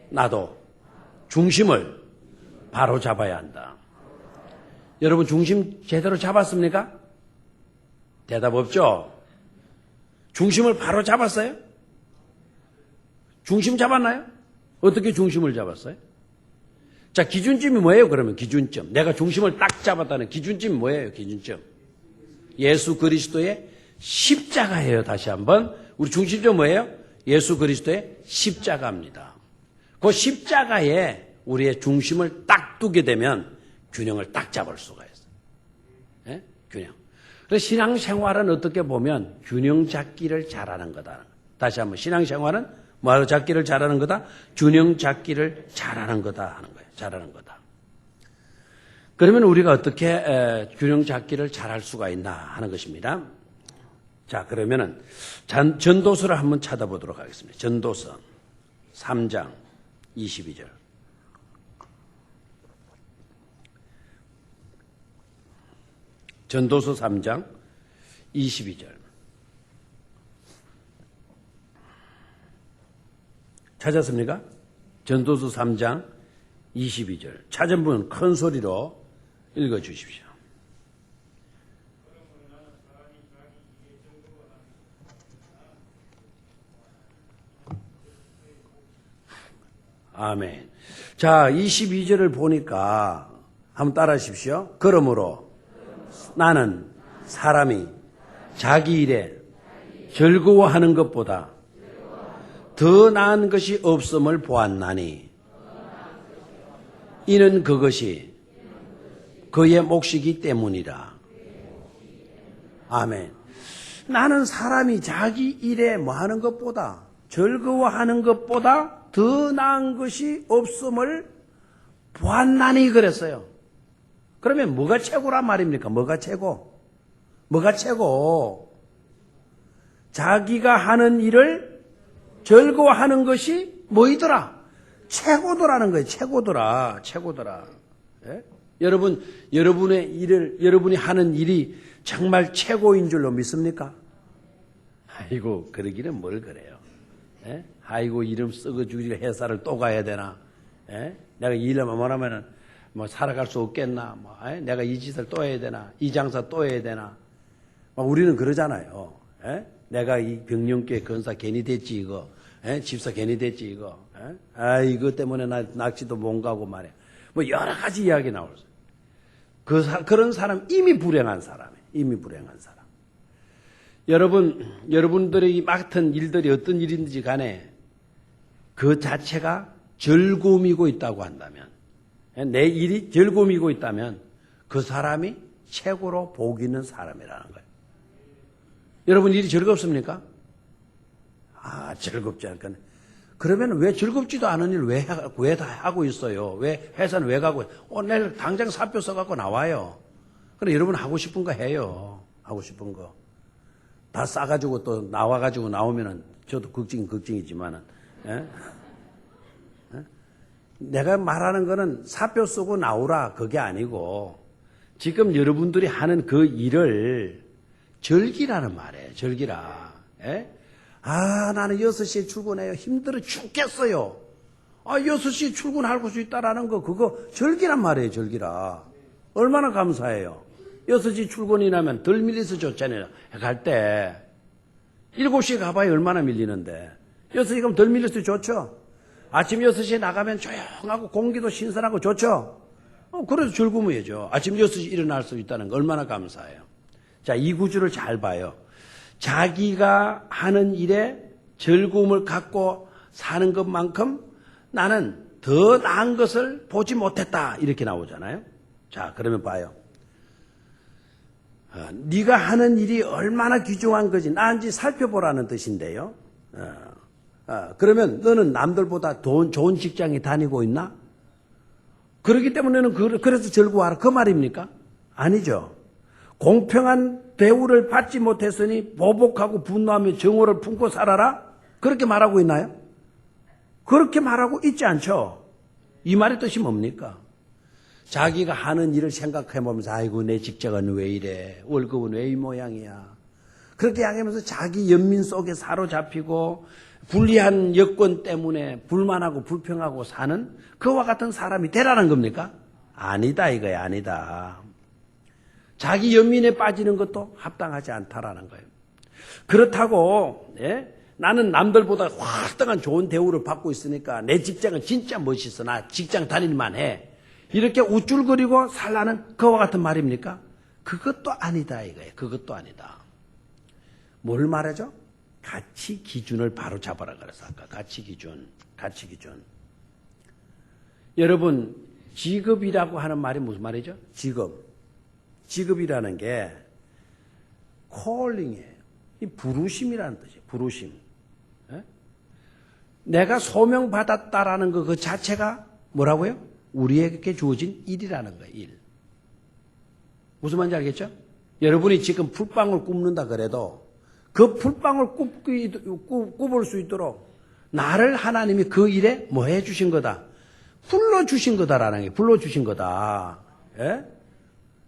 나도 중심을 바로 잡아야 한다. 여러분 중심 제대로 잡았습니까? 대답 없죠? 중심을 바로 잡았어요? 중심 잡았나요? 어떻게 중심을 잡았어요? 자, 기준점이 뭐예요, 그러면? 기준점. 내가 중심을 딱 잡았다는 기준점이 뭐예요, 기준점? 예수 그리스도의 십자가예요, 다시 한번. 우리 중심점 뭐예요? 예수 그리스도의 십자가입니다. 그 십자가에 우리의 중심을 딱 두게 되면 균형을 딱 잡을 수가 있어요. 네? 균형. 그래서 신앙생활은 어떻게 보면 균형 잡기를 잘하는 거다. 다시 한번 신앙생활은 뭐하러 잡기를 잘하는 거다? 균형 잡기를 잘하는 거다 하는 거예요. 잘하는 거다. 그러면 우리가 어떻게 균형 잡기를 잘할 수가 있나 하는 것입니다. 자, 그러면은 전도서를 한번 찾아보도록 하겠습니다. 전도서 3장 22절. 전도서 3장 22절. 찾았습니까? 전도서 3장 22절. 찾은 분은 큰 소리로 읽어주십시오. 아멘. 자, 22절을 보니까 한번 따라 하십시오. 그러므로 나는 사람이 자기 일에 즐거워하는 것보다 더 나은 것이 없음을 보았나니 이는 그것이 그의 몫이기 때문이라. 아멘. 나는 사람이 자기 일에 뭐 하는 것보다 즐거워하는 것보다 더 나은 것이 없음을 보았나니 그랬어요. 그러면 뭐가 최고란 말입니까? 뭐가 최고? 뭐가 최고? 자기가 하는 일을 즐거워하는 것이 뭐이더라? 최고더라는 거예요. 최고더라. 최고더라. 예? 여러분이 하는 일이 정말 최고인 줄로 믿습니까? 아이고, 그러기는 뭘 그래요. 예? 아이고, 이름 썩어주기를 회사를 또 가야 되나? 예? 내가 이 일만 못하면은 뭐 살아갈 수 없겠나? 뭐, 예? 내가 이 짓을 또 해야 되나? 이 장사 또 해야 되나? 우리는 그러잖아요. 예? 내가 이 병영교회 건사 괜히 됐지 이거. 예? 집사 괜히 됐지 이거. 예? 아, 이거 때문에 나 낚시도 못 가고 말이야. 뭐 여러 가지 이야기 나오죠. 그런 사람 이미 불행한 사람이에요. 이미 불행한 사람. 여러분들이 맡은 일들이 어떤 일인지 간에 그 자체가 즐거움이고 있다고 한다면, 내 일이 즐거움이고 있다면 그 사람이 최고로 복 있는 사람이라는 거예요. 여러분 일이 즐겁습니까? 아, 즐겁지 않겠네. 그러면 왜 즐겁지도 않은 일 왜 다 하고 있어요? 왜 회사는 왜 가고 내일 당장 사표 써갖고 나와요. 그래 여러분 하고 싶은 거 해요. 하고 싶은 거. 다 싸가지고 또 나와가지고 나오면은 저도 걱정이지만은, 예? 예? 내가 말하는 거는 사표 쓰고 나오라 그게 아니고 지금 여러분들이 하는 그 일을 즐기라는 말이에요. 즐기라. 예? 아, 나는 6시에 출근해요. 힘들어 죽겠어요. 아, 6시에 출근할 수 있다라는 거 그거 즐기란 말이에요. 즐기라. 얼마나 감사해요. 6시 출근이 나면 덜 밀려서 좋잖아요. 갈 때 7시에 가봐야 얼마나 밀리는데 6시 가면 덜 밀려서 좋죠. 아침 6시에 나가면 조용하고 공기도 신선하고 좋죠. 그래서 즐거움이죠. 아침 6시 일어날 수 있다는 거 얼마나 감사해요. 자, 이 구절을 잘 봐요. 자기가 하는 일에 즐거움을 갖고 사는 것만큼 나는 더 나은 것을 보지 못했다 이렇게 나오잖아요. 자, 그러면 봐요. 네가 하는 일이 얼마나 귀중한 거지 나은지 살펴보라는 뜻인데요. 그러면 너는 남들보다 좋은 직장에 다니고 있나? 그렇기 때문에는 그래서 즐거워하라 그 말입니까? 아니죠. 공평한 대우를 받지 못했으니 보복하고 분노하며 정오를 품고 살아라? 그렇게 말하고 있나요? 그렇게 말하고 있지 않죠. 이 말의 뜻이 뭡니까? 자기가 하는 일을 생각해보면서 아이고 내 직장은 왜 이래, 월급은 왜 이 모양이야, 그렇게 하면서 자기 연민 속에 사로잡히고 불리한 여건 때문에 불만하고 불평하고 사는 그와 같은 사람이 되라는 겁니까? 아니다 이거야. 아니다. 자기 연민에 빠지는 것도 합당하지 않다라는 거예요. 그렇다고 나는 남들보다 화등한 좋은 대우를 받고 있으니까 내 직장은 진짜 멋있어, 나 직장 다닐만 해, 이렇게 우쭐거리고 살라는 그와 같은 말입니까? 그것도 아니다 이거예요. 그것도 아니다. 뭘 말하죠? 가치 기준을 바로 잡아라 그래서 아까 가치 기준. 여러분, 직업이라고 하는 말이 무슨 말이죠? 직업이라는 게 calling이에요. 이 부르심이라는 뜻이에요. 부르심. 내가 소명받았다라는 거 그 자체가 뭐라고요? 우리에게 주어진 일이라는 거예요. 일. 무슨 말인지 알겠죠? 여러분이 지금 풀빵을 굽는다 그래도 그 풀빵을 굽을 수 있도록 나를 하나님이 그 일에 뭐 해주신 거다? 불러주신 거다라는 게, 불러주신 거다. 예?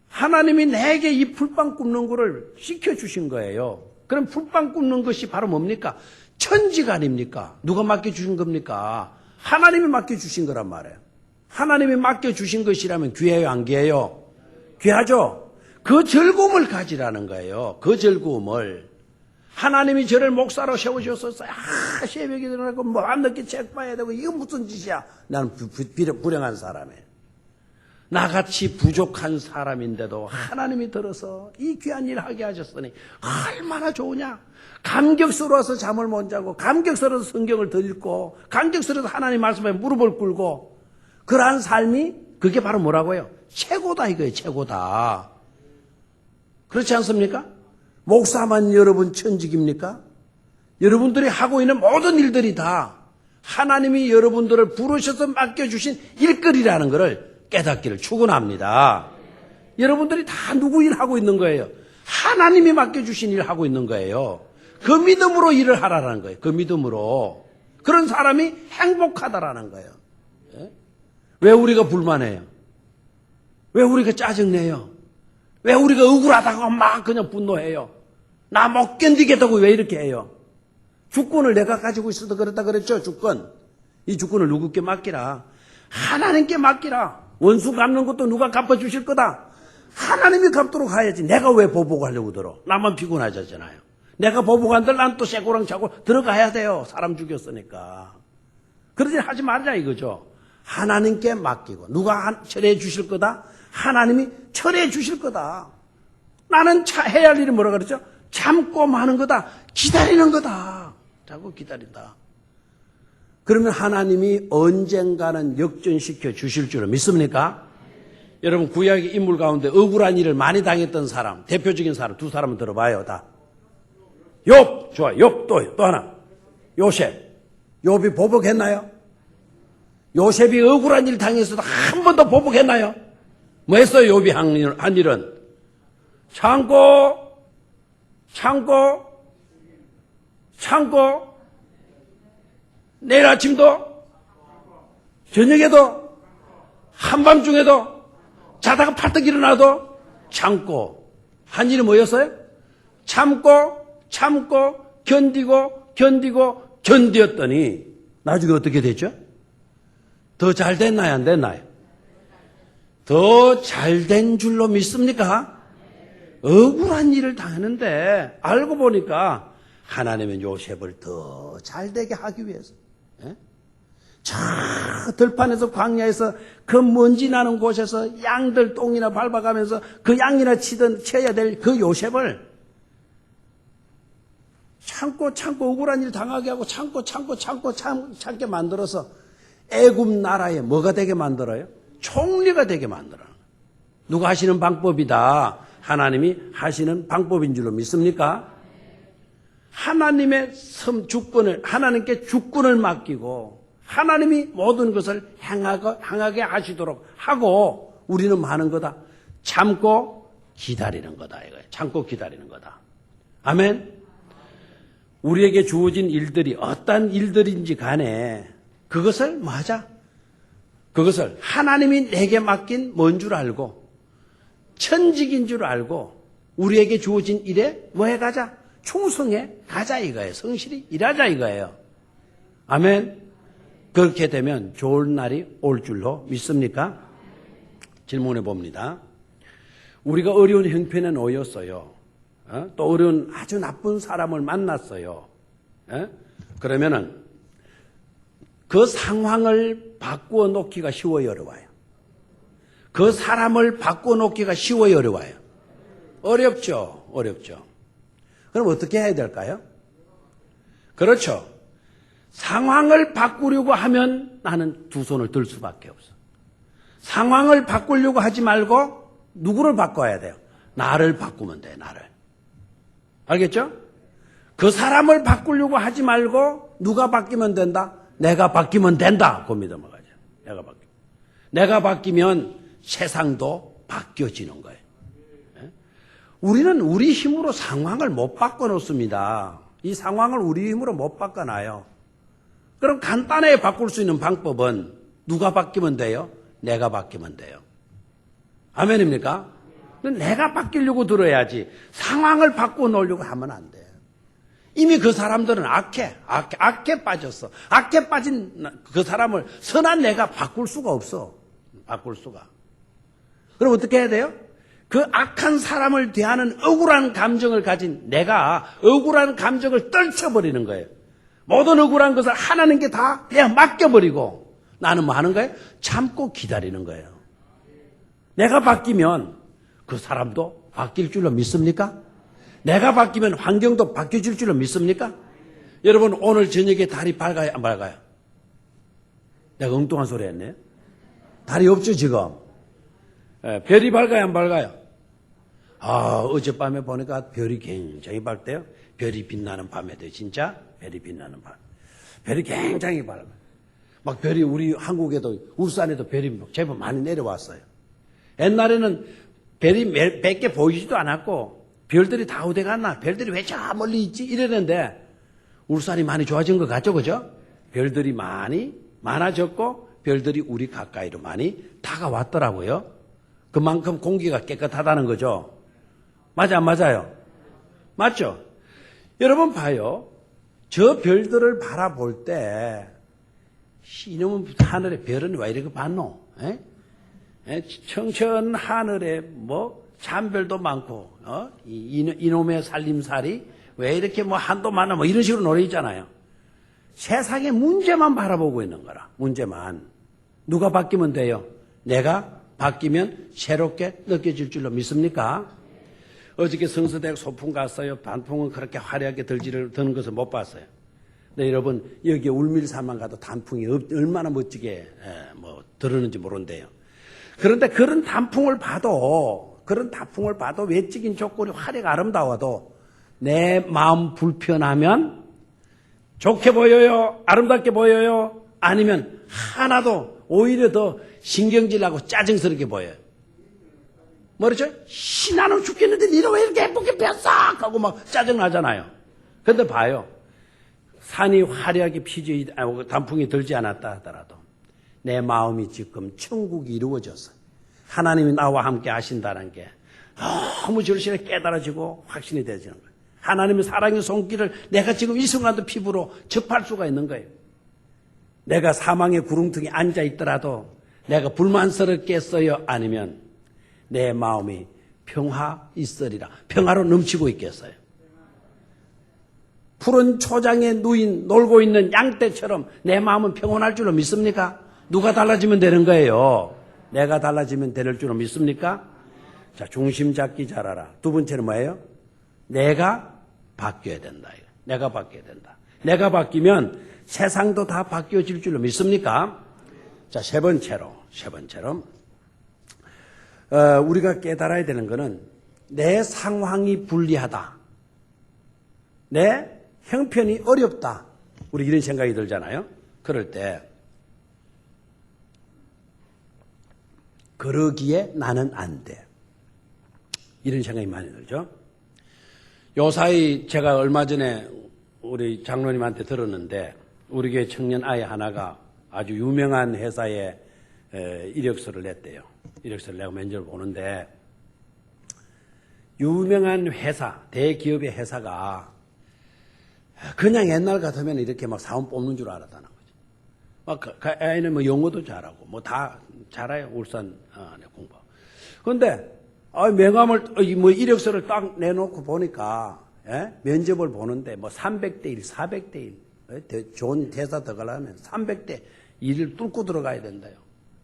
하나님이 내게 이 풀빵 굽는 거를 시켜주신 거예요. 그럼 풀빵 굽는 것이 바로 뭡니까? 천직 아닙니까? 누가 맡겨주신 겁니까? 하나님이 맡겨주신 거란 말이에요. 하나님이 맡겨주신 것이라면 귀해요, 안 귀해요? 귀하죠? 그 즐거움을 가지라는 거예요. 그 즐거움을. 하나님이 저를 목사로 세우셨었어요. 새벽에 일어나고 안 늦게 책 봐야 되고 이거 무슨 짓이야. 나는 불행한 사람이에요. 나같이 부족한 사람인데도 하나님이 들어서 이 귀한 일 하게 하셨으니 얼마나 좋으냐. 감격스러워서 잠을 못 자고, 감격스러워서 성경을 더 읽고, 감격스러워서 하나님 말씀에 무릎을 꿇고, 그러한 삶이 그게 바로 뭐라고요? 최고다 이거예요. 최고다. 그렇지 않습니까? 목사만 여러분 천직입니까? 여러분들이 하고 있는 모든 일들이 다 하나님이 여러분들을 부르셔서 맡겨주신 일거리라는 것을 깨닫기를 축원합니다. 여러분들이 다 누구 일하고 있는 거예요? 하나님이 맡겨주신 일을 하고 있는 거예요. 그 믿음으로 일을 하라는 거예요. 그 믿음으로. 그런 사람이 행복하다라는 거예요. 왜 우리가 불만해요? 왜 우리가 짜증내요? 왜 우리가 억울하다고 막 그냥 분노해요? 나 못 견디겠다고 왜 이렇게 해요? 주권을 내가 가지고 있어도 그렇다 그랬죠? 주권. 이 주권을 누구께 맡기라? 하나님께 맡기라. 원수 갚는 것도 누가 갚아주실 거다. 하나님이 갚도록 해야지. 내가 왜 보복하려고 들어? 나만 피곤하잖아요. 내가 보복한들 난 또 쇠고랑 차고 들어가야 돼요. 사람 죽였으니까. 그러지 하지 말자 이거죠. 하나님께 맡기고. 누가 처리해 주실 거다? 하나님이 처리해 주실 거다. 나는 해야 할 일이 뭐라 그랬죠? 참고 마는 거다. 기다리는 거다. 자꾸 기다린다. 그러면 하나님이 언젠가는 역전시켜 주실 줄을 믿습니까? 여러분, 구약의 인물 가운데 억울한 일을 많이 당했던 사람, 대표적인 사람 두 사람은 들어봐요. 다. 욥, 좋아. 욥 또 하나. 요셉. 욥이 보복했나요? 요셉이 억울한 일 당했어도 한 번도 보복했나요? 뭐 했어요? 욥이 한 일은? 참고, 내일 아침도, 저녁에도, 한밤중에도, 자다가 팔떡 일어나도 참고. 한 일이 뭐였어요? 참고, 견디었더니 나중에 어떻게 됐죠? 더 잘 됐나요? 안 됐나요? 더 잘 된 줄로 믿습니까? 억울한 일을 당했는데 알고 보니까 하나님은 요셉을 더 잘되게 하기 위해서 저 들판에서 광야에서 그 먼지 나는 곳에서 양들 똥이나 밟아가면서 그 양이나 쳐야 될 그 요셉을 참고 억울한 일 당하게 하고 참게 만들어서 애굽 나라에 뭐가 되게 만들어요? 총리가 되게 만들어요. 누가 하시는 방법이다. 하나님이 하시는 방법인 줄로 믿습니까? 하나님의 주권을, 하나님께 주권을 맡기고 하나님이 모든 것을 행하게 하시도록 하고 우리는 뭐 하는 거다? 참고 기다리는 거다. 이거예요. 참고 기다리는 거다. 아멘. 우리에게 주어진 일들이 어떤 일들인지 간에 그것을 뭐 하자? 그것을 하나님이 내게 맡긴 뭔 줄 알고 천직인 줄 알고 우리에게 주어진 일에 뭐 해가자? 충성해 가자 이거예요. 성실히 일하자 이거예요. 아멘. 그렇게 되면 좋은 날이 올 줄로 믿습니까? 질문해 봅니다. 우리가 어려운 형편에 놓였어요. 또 어려운 아주 나쁜 사람을 만났어요. 그러면은 그 상황을 바꾸어 놓기가 쉬워요, 어려워요? 그 사람을 바꾸어 놓기가 쉬워요, 어려워요? 어렵죠, 어렵죠. 그럼 어떻게 해야 될까요? 그렇죠. 상황을 바꾸려고 하면 나는 두 손을 들 수밖에 없어. 상황을 바꾸려고 하지 말고 누구를 바꿔야 돼요? 나를 바꾸면 돼, 나를. 알겠죠? 그 사람을 바꾸려고 하지 말고 누가 바뀌면 된다? 내가 바뀌면 된다. 그 믿음을 가져. 내가 바뀌면 세상도 바뀌어지는 거예요. 우리는 우리 힘으로 상황을 못 바꿔놓습니다. 이 상황을 우리 힘으로 못 바꿔놔요. 그럼 간단하게 바꿀 수 있는 방법은 누가 바뀌면 돼요? 내가 바뀌면 돼요. 아멘입니까? 내가 바뀌려고 들어야지 상황을 바꿔놓으려고 하면 안 돼요. 이미 그 사람들은 악해 빠졌어. 악해 빠진 그 사람을 선한 내가 바꿀 수가 없어. 바꿀 수가. 그럼 어떻게 해야 돼요? 그 악한 사람을 대하는 억울한 감정을 가진 내가 억울한 감정을 떨쳐버리는 거예요. 모든 억울한 것을 하나님께 다 그냥 맡겨버리고 나는 뭐 하는 거예요? 참고 기다리는 거예요. 내가 바뀌면 그 사람도 바뀔 줄로 믿습니까? 내가 바뀌면 환경도 바뀌어질 줄로 믿습니까? 여러분 오늘 저녁에 달이 밝아요 안 밝아요? 내가 엉뚱한 소리 했네요. 달이 없죠 지금? 별이 밝아요 안 밝아요? 어젯밤에 보니까 별이 굉장히 밝대요. 별이 빛나는 밤에도 진짜 별이 빛나는 밤. 별이 굉장히 밝아요. 막 별이 우리 한국에도 울산에도 별이 제법 많이 내려왔어요. 옛날에는 별이 몇 개 보이지도 않았고 별들이 다 어디 갔나? 별들이 왜 저 멀리 있지? 이랬는데 울산이 많이 좋아진 것 같죠? 그죠? 별들이 많이 많아졌고 별들이 우리 가까이로 많이 다가왔더라고요. 그만큼 공기가 깨끗하다는 거죠. 맞아, 안 맞아요? 맞죠? 여러분 봐요. 저 별들을 바라볼 때 이놈은 하늘에 별은 왜 이렇게 많노? 청천 하늘에 뭐 잔별도 많고 이놈의 살림살이 왜 이렇게 뭐 한도 많아 뭐 이런 식으로 노래 있잖아요. 세상의 문제만 바라보고 있는 거라. 문제만. 누가 바뀌면 돼요? 내가 바뀌면 새롭게 느껴질 줄로 믿습니까? 어저께 성서대학 소풍 갔어요. 단풍은 그렇게 화려하게 드는 것을 못 봤어요. 근데 여러분 여기 울밀산만 가도 단풍이 얼마나 멋지게 들었는지 모른대요. 그런데 그런 단풍을 봐도 외적인 조건이 화려하게 아름다워도 내 마음 불편하면 좋게 보여요? 아름답게 보여요? 아니면 하나도 오히려 더 신경질나고 짜증스럽게 보여요? 뭐랬죠? 나는 죽겠는데 니는 왜 이렇게 예쁘게 폈어? 하고 막 짜증나잖아요. 근데 봐요. 산이 화려하게 단풍이 들지 않았다 하더라도 내 마음이 지금 천국이 이루어졌어요. 하나님이 나와 함께 하신다는 게 너무 절실하게 깨달아지고 확신이 되지는 거예요. 하나님의 사랑의 손길을 내가 지금 이 순간도 피부로 접할 수가 있는 거예요. 내가 사망의 구렁텅이에 앉아 있더라도 내가 불만스럽겠어요? 아니면 내 마음이 평화 있으리라. 평화로 넘치고 있겠어요? 푸른 초장에 누인 놀고 있는 양떼처럼 내 마음은 평온할 줄로 믿습니까? 누가 달라지면 되는 거예요? 내가 달라지면 될 줄로 믿습니까? 자, 중심 잡기 잘하라. 두 번째는 뭐예요? 내가 바뀌어야 된다. 내가 바뀌어야 된다. 내가 바뀌면 세상도 다 바뀌어질 줄로 믿습니까? 자, 세 번째로 우리가 깨달아야 되는 것은 내 상황이 불리하다. 내 형편이 어렵다. 우리 이런 생각이 들잖아요. 그럴 때 그러기에 나는 안 돼. 이런 생각이 많이 들죠. 요사이 제가 얼마 전에 우리 장로님한테 들었는데 우리 교회 청년 아이 하나가 아주 유명한 회사에 이력서를 냈대요. 이력서를 내고 면접을 보는데 유명한 회사, 대기업의 회사가 그냥 옛날 같으면 이렇게 막 사원 뽑는 줄 알았다는 거죠. 막 애는 뭐 영어도 잘하고 뭐 다 잘해요. 울산 안에 공부. 그런데 명함을 뭐 이력서를 딱 내놓고 보니까 면접을 보는데 뭐 300대 1, 400대 1 좋은 대사 들어가려면 300대 1을 뚫고 들어가야 된다요.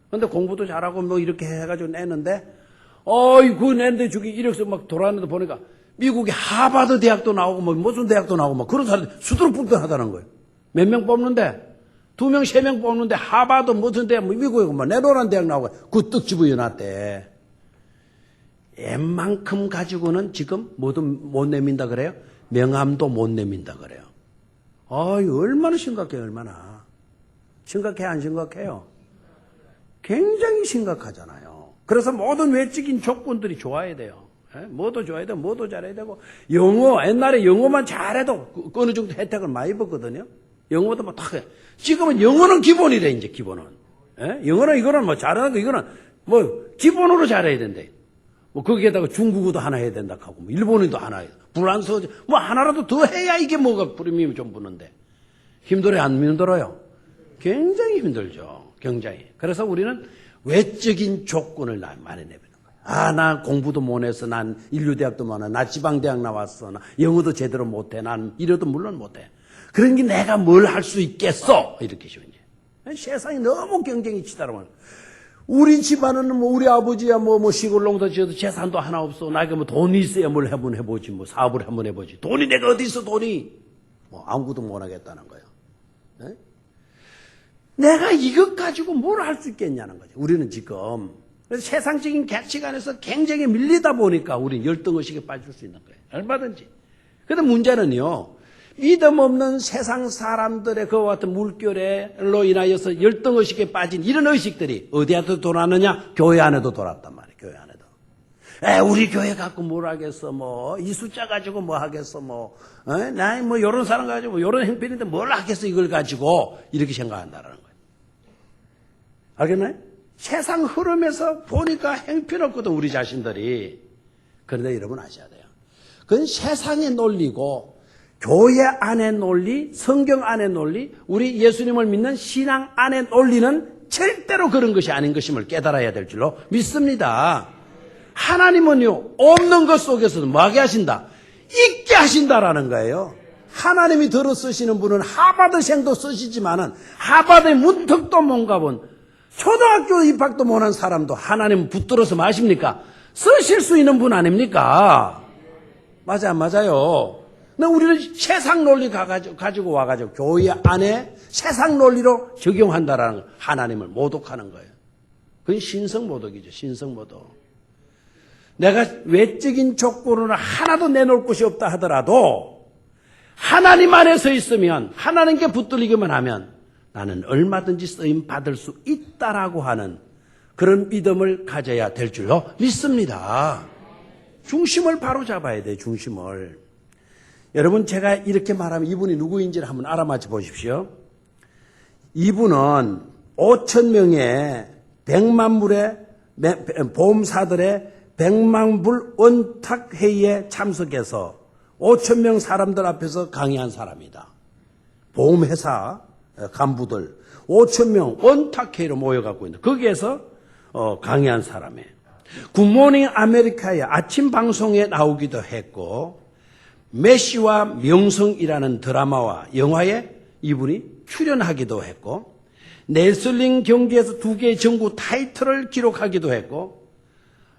그런데 공부도 잘하고 뭐 이렇게 해가지고 내는데 그 낸데 저기 이력서 막 돌아왔는데 보니까 미국의 하버드 대학도 나오고 뭐 무슨 대학도 나오고 막 그런 사람들 수두룩불뚝하다는 거예요. 몇 명 뽑는데 2명, 3명 뽑는데 하버드 무슨 대학 뭐 미국에 뭐 내노란 대학 나오고 그 떡 집어넣었대. 웬만큼 가지고는 지금 뭐도 못 내민다 그래요? 명함도 못 내민다 그래요. 얼마나 심각해요, 얼마나. 심각해, 안 심각해요? 굉장히 심각하잖아요. 그래서 모든 외적인 조건들이 좋아야 돼요. 뭐도 좋아야 되고, 뭐도 잘해야 되고, 영어, 옛날에 영어만 잘해도 어느 정도 혜택을 많이 받거든요. 영어도 뭐 딱 해. 지금은 영어는 기본이래, 이제 기본은. 영어는 이거는 뭐 잘하는 거, 이거는 뭐 기본으로 잘해야 된대. 뭐 거기에다가 중국어도 하나 해야 된다 하고, 뭐 일본어도 하나 해야 돼. 불란스어, 뭐 하나라도 더 해야 이게 뭐가 프리미엄이 좀 붙는데. 힘들어요, 안 힘들어요? 굉장히 힘들죠. 굉장히. 그래서 우리는 외적인 조건을 많이 내비는 거예요. 나 공부도 못해서 난 인류대학도 못해. 나 지방대학 나왔어. 나 영어도 제대로 못해. 난 이래도 물론 못해. 그런 게 내가 뭘 할 수 있겠어? 이렇게 쉬운 게. 세상이 너무 경쟁이 치달아요. 우리 집안은 뭐 우리 아버지야 뭐 시골 농사 지어도 재산도 하나 없어. 나에게 뭐 돈이 있어야 뭘 한번 해보지. 뭐 사업을 한번 해보지. 돈이 내가 어디 있어 돈이. 뭐 아무것도 못 하겠다는 거예요. 네? 내가 이것 가지고 뭘 할 수 있겠냐는 거죠. 우리는 지금 그래서 세상적인 가치관에서 굉장히 밀리다 보니까 우리는 열등의식에 빠질 수 있는 거예요. 얼마든지. 그런데 문제는요. 믿음 없는 세상 사람들의 그와 같은 물결로 인하여서 열등의식에 빠진 이런 의식들이 어디에도 돌았느냐? 교회 안에도 돌았단 말이에요. 교회 안에도. 우리 교회 갖고 뭘 하겠어? 뭐 이 숫자 가지고 뭐 하겠어? 뭐 나 뭐 이런 사람 가지고 이런 행편인데 뭘 하겠어? 이걸 가지고 이렇게 생각한다라는 거예요. 알겠나요? 세상 흐름에서 보니까 행편없거든 우리 자신들이. 그런데 여러분 아셔야 돼요. 그건 세상의 논리고 교회 안의 논리, 성경 안의 논리, 우리 예수님을 믿는 신앙 안의 논리는 절대로 그런 것이 아닌 것임을 깨달아야 될 줄로 믿습니다. 하나님은요, 없는 것 속에서도 뭐하게 하신다? 있게 하신다라는 거예요. 하나님이 들어 쓰시는 분은 하버드생도 쓰시지만은 하버드에 문턱도 못 가본 초등학교 입학도 못한 사람도 하나님 붙들어서 마십니까? 쓰실 수 있는 분 아닙니까? 맞아, 안 맞아요? 근데 우리는 세상 논리 가지고 와가지고 교회 안에 세상 논리로 적용한다라는 거. 하나님을 모독하는 거예요. 그건 신성모독이죠. 신성모독. 내가 외적인 조건으로 하나도 내놓을 곳이 없다 하더라도 하나님 안에 서 있으면 하나님께 붙들리기만 하면 나는 얼마든지 쓰임 받을 수 있다라고 하는 그런 믿음을 가져야 될 줄로 믿습니다. 중심을 바로 잡아야 돼요. 중심을. 여러분 제가 이렇게 말하면 이분이 누구인지를 한번 알아맞혀 보십시오. 이분은 5,000명의 100만 불의 보험사들의 100만 불 원탁회의에 참석해서 5,000명 사람들 앞에서 강의한 사람이다. 보험회사 간부들 5,000명 원탁회의로 모여갖고 있는데 거기에서 강의한 사람이에요. 굿모닝 아메리카의 아침 방송에 나오기도 했고 메시와 명성이라는 드라마와 영화에 이분이 출연하기도 했고 레슬링 경기에서 2개의 정구 타이틀을 기록하기도 했고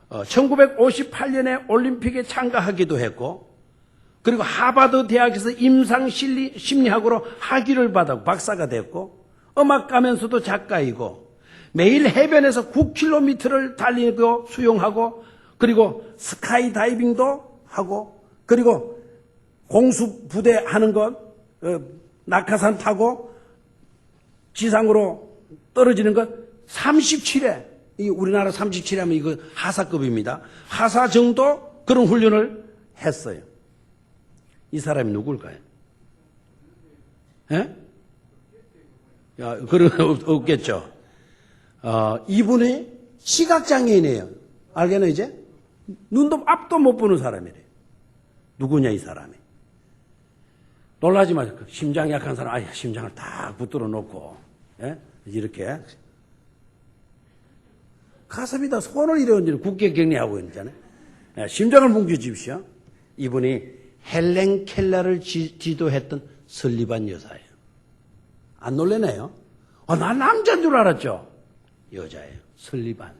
1958년에 올림픽에 참가하기도 했고 그리고 하버드 대학에서 임상심리학으로 학위를 받았고 박사가 됐고 음악가면서도 작가이고 매일 해변에서 9km를 달리고 수영하고 그리고 스카이다이빙도 하고 그리고 공수부대 하는 것, 낙하산 타고 지상으로 떨어지는 것 37회. 우리나라 37회면 이거 하사급입니다. 하사 정도 그런 훈련을 했어요. 이 사람이 누굴까요? 예? 그런 없겠죠. 이분이 시각장애인이에요. 알겠나 이제? 눈도 앞도 못 보는 사람이래. 누구냐 이 사람이. 놀라지 마세요. 심장 약한 사람, 심장을 딱 붙들어 놓고, 예? 이렇게. 가슴에다 손을 이래 얹는 국계 격리하고 있잖아요. 예, 심장을 뭉개주십시오. 이분이 헬렌 켈러를 지도했던 설리반 여사예요. 안 놀래네요? 난 남자인 줄 알았죠? 여자예요. 설리반.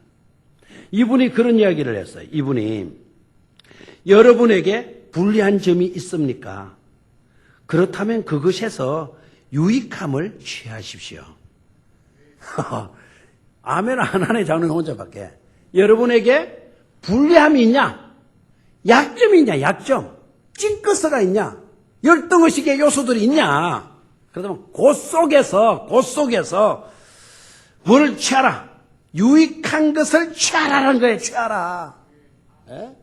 이분이 그런 이야기를 했어요. 이분이 여러분에게 불리한 점이 있습니까? 그렇다면 그것에서 유익함을 취하십시오. 아멘 안 하네 장로님 혼자밖에. 여러분에게 불리함이 있냐? 약점이 있냐? 약점. 찡긋서가 있냐? 열등의식의 요소들이 있냐? 그러면 그 속에서 뭘 취하라? 유익한 것을 취하라는 거예요. 취하라. 예?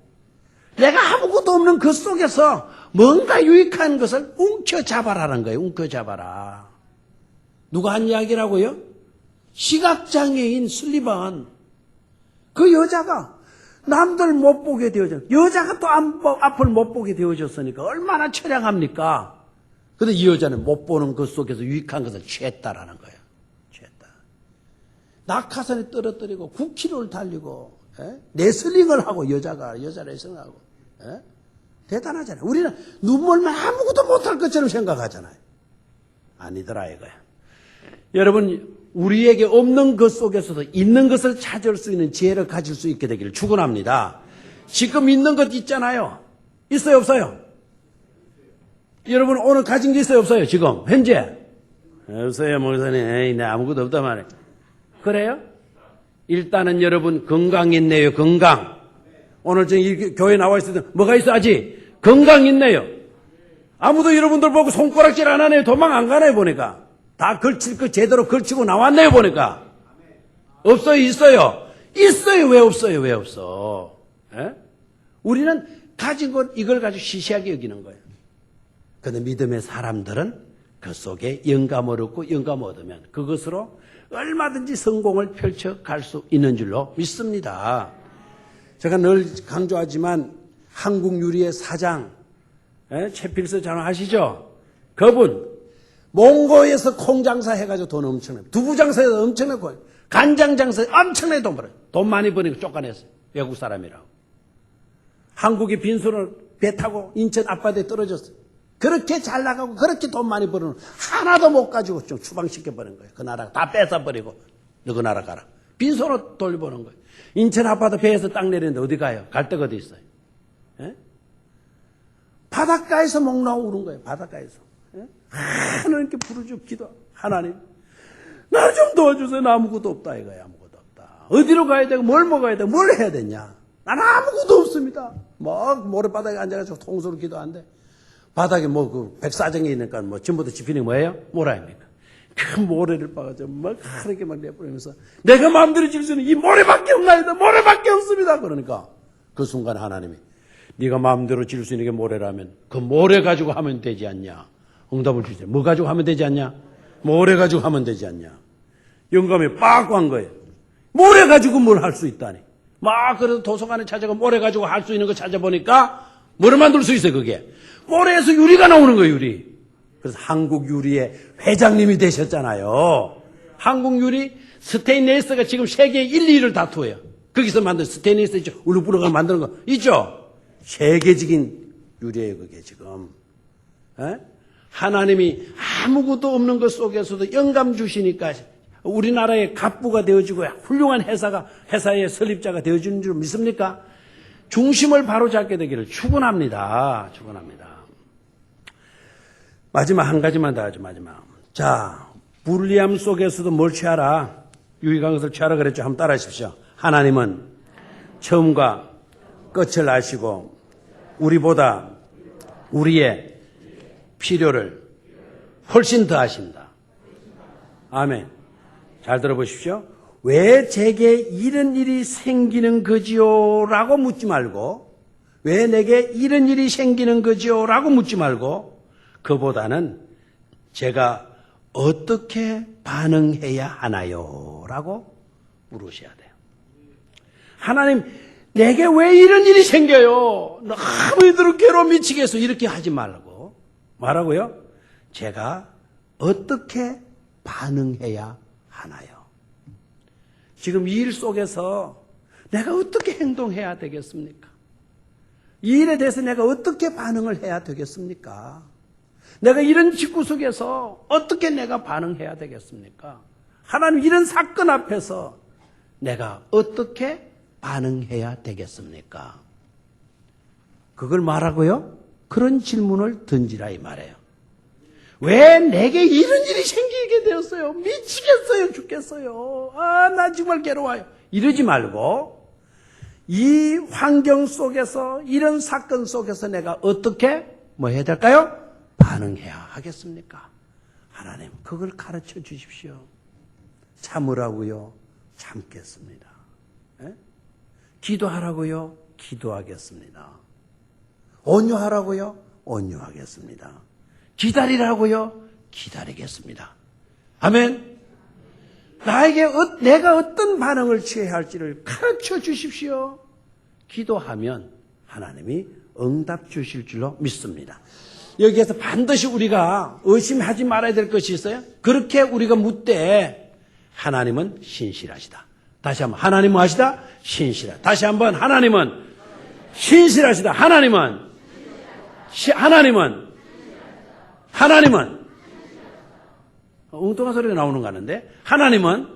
내가 아무것도 없는 그 속에서 뭔가 유익한 것을 움켜잡아라는 거예요. 움켜잡아라. 누가 한 이야기라고요? 시각장애인 슬리반. 그 여자가 남들 못 보게 되어졌, 여자가 또 앞을 못 보게 되어졌으니까 얼마나 처량합니까? 그런데 이 여자는 못 보는 것 속에서 유익한 것을 취했다라는 거예요. 취했다. 낙하산에 떨어뜨리고 9km를 달리고, 레슬링을 하고 여자 레슬링을 하고, 대단하잖아요. 우리는 눈물만 아무것도 못할 것처럼 생각하잖아요. 아니더라 이거야. 여러분, 우리에게 없는 것 속에서도 있는 것을 찾을 수 있는 지혜를 가질 수 있게 되기를 축원합니다. 지금 있는 것 있잖아요. 있어요, 없어요? 여러분 오늘 가진 게 있어요, 없어요? 지금 현재 없어요, 목사님. 내 아무것도 없단 말이에요. 그래요? 일단은 여러분 건강 있네요. 건강. 오늘 저희 교회 나와 있을 때 뭐가 있어? 아직 건강 있네요. 아무도 여러분들 보고 손가락질 안 하네요. 도망 안 가네요. 보니까 다 걸칠 거 제대로 걸치고 나왔네요. 보니까 없어요, 있어요? 있어요. 왜 없어요? 왜 없어? 에? 우리는 가진 것 이걸 가지고 시시하게 여기는 거예요. 그런데 믿음의 사람들은 그 속에 영감을 얻고 영감 얻으면 그것으로 얼마든지 성공을 펼쳐갈 수 있는 줄로 믿습니다. 제가 늘 강조하지만 한국 유리의 사장 최필서 장로 아시죠? 그분 몽고에서 콩장사 해가지고 돈 엄청나게, 두부장사에서 엄청나게, 간장장사에 엄청나게 돈 벌어요. 돈 많이 버니까 쫓아냈어요. 외국 사람이라고. 한국의 빈손을 배 타고 인천 앞바다에 떨어졌어요. 그렇게 잘 나가고 그렇게 돈 많이 벌어는 하나도 못 가지고 좀 추방시켜버린 거예요. 그 나라 다 뺏어버리고 너 그 나라 가라. 빈손으로 돌려보는 거예요. 인천 앞바다 배에서 땅 내리는데 어디 가요? 갈 데가 어디 있어요? 에? 바닷가에서 목 나오고 그런 거예요. 바닷가에서. 하나님께 부르짖어 기도. 하나님 나 좀 도와주세요. 나 아무것도 없다 이거야. 아무것도 없다. 어디로 가야 되고 뭘 먹어야 되고 뭘 해야 되냐. 나는 아무것도 없습니다. 모래바닥에 앉아가지고 통수로 기도하는데 바닥에 그 백사정이 있으니까 전부 다 집히는 게 뭐예요? 모래입니까? 그 모래를 빠가지고 하얗게 내버리면서 내가 마음대로 질 수 있는 이 모래밖에 없나이다. 모래밖에 없습니다. 그러니까 그 순간 하나님이 네가 마음대로 질 수 있는 게 모래라면 그 모래 가지고 하면 되지 않냐? 응답을 주세요. 뭐 가지고 하면 되지 않냐? 모래 가지고 하면 되지 않냐? 영감이 빡 한 거예요. 모래 가지고 뭘 할 수 있다니. 그래서 도서관에 찾아가 모래 가지고 할 수 있는 거 찾아보니까 뭐를 만들 수 있어요, 그게? 모래에서 유리가 나오는 거예요, 유리. 그래서 한국 유리의 회장님이 되셨잖아요. 한국 유리 스테인레스가 지금 세계 1, 2위를 다투어요. 거기서 만든 스테인레스 있죠? 울루브르가 만드는 거 있죠? 세계적인 유리예요, 그게 지금. 하나님이 아무것도 없는 것 속에서도 영감 주시니까 우리나라의 갑부가 되어지고 훌륭한 회사의 설립자가 되어지는 줄 믿습니까? 중심을 바로잡게 되기를 축원합니다. 축원합니다. 마지막 한 가지만 더 하죠. 마지막. 자, 불리함 속에서도 뭘 취하라? 유익한 것을 취하라 그랬죠. 한번 따라하십시오. 하나님은 처음과 끝을 아시고 우리보다 우리의 필요를 훨씬 더 하신다. 아멘. 잘 들어보십시오. 왜 제게 이런 일이 생기는 거지요? 라고 묻지 말고, 왜 내게 이런 일이 생기는 거지요? 라고 묻지 말고, 그보다는 제가 어떻게 반응해야 하나요? 라고 물으셔야 돼요. 하나님, 내게 왜 이런 일이 생겨요? 너무 이대로 괴로워 미치겠어. 이렇게 하지 말고. 뭐라고요? 제가 어떻게 반응해야 하나요? 지금 이 일 속에서 내가 어떻게 행동해야 되겠습니까? 이 일에 대해서 내가 어떻게 반응을 해야 되겠습니까? 내가 이런 직구 속에서 어떻게 내가 반응해야 되겠습니까? 하나님, 이런 사건 앞에서 내가 어떻게 반응해야 되겠습니까? 그걸 말하고요. 그런 질문을 던지라 이 말이에요. 왜 내게 이런 일이 생기게 되었어요? 미치겠어요, 죽겠어요. 나 정말 괴로워요. 이러지 말고 이 환경 속에서, 이런 사건 속에서 내가 어떻게 해야 될까요? 반응해야 하겠습니까? 하나님, 그걸 가르쳐 주십시오. 참으라고요. 참겠습니다. 예? 기도하라고요. 기도하겠습니다. 온유하라고요. 온유하겠습니다. 기다리라고요. 기다리겠습니다. 아멘. 나에게 내가 어떤 반응을 취해야 할지를 가르쳐 주십시오. 기도하면 하나님이 응답 주실 줄로 믿습니다. 여기에서 반드시 우리가 의심하지 말아야 될 것이 있어요. 그렇게 우리가 묻되 하나님은 신실하시다. 다시 한번, 하나님은 하시다? 신실하다. 다시 한번, 하나님은 신실하시다. 하나님은 엉뚱한 소리가 나오는 거 같은데, 하나님은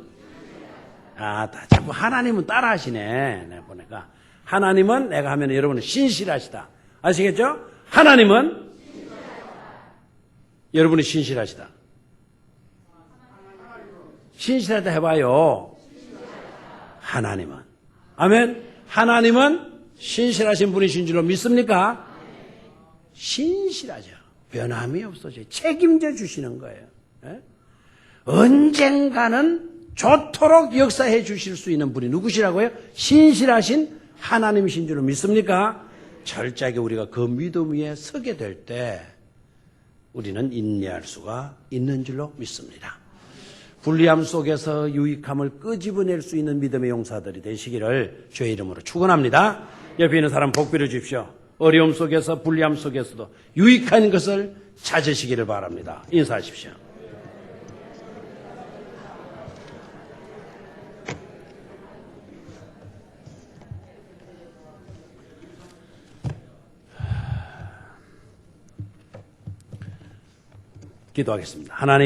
자꾸 하나님은 따라 하시네. 내가 보니까 하나님은, 내가 하면 여러분은 신실하시다. 아시겠죠? 하나님은 여러분이 신실하시다. 신실하다 해봐요. 하나님은. 아멘. 하나님은 신실하신 분이신 줄로 믿습니까? 신실하죠. 변함이 없어져요. 책임져 주시는 거예요. 예? 언젠가는 좋도록 역사해 주실 수 있는 분이 누구시라고요? 신실하신 하나님이신 줄로 믿습니까? 철저하게 우리가 그 믿음 위에 서게 될 때 우리는 인내할 수가 있는 줄로 믿습니다. 불리함 속에서 유익함을 끄집어낼 수 있는 믿음의 용사들이 되시기를 주의 이름으로 축원합니다. 옆에 있는 사람 복 빌어 주십시오. 어려움 속에서, 불리함 속에서도 유익한 것을 찾으시기를 바랍니다. 인사하십시오. 기도하겠습니다. 하나님,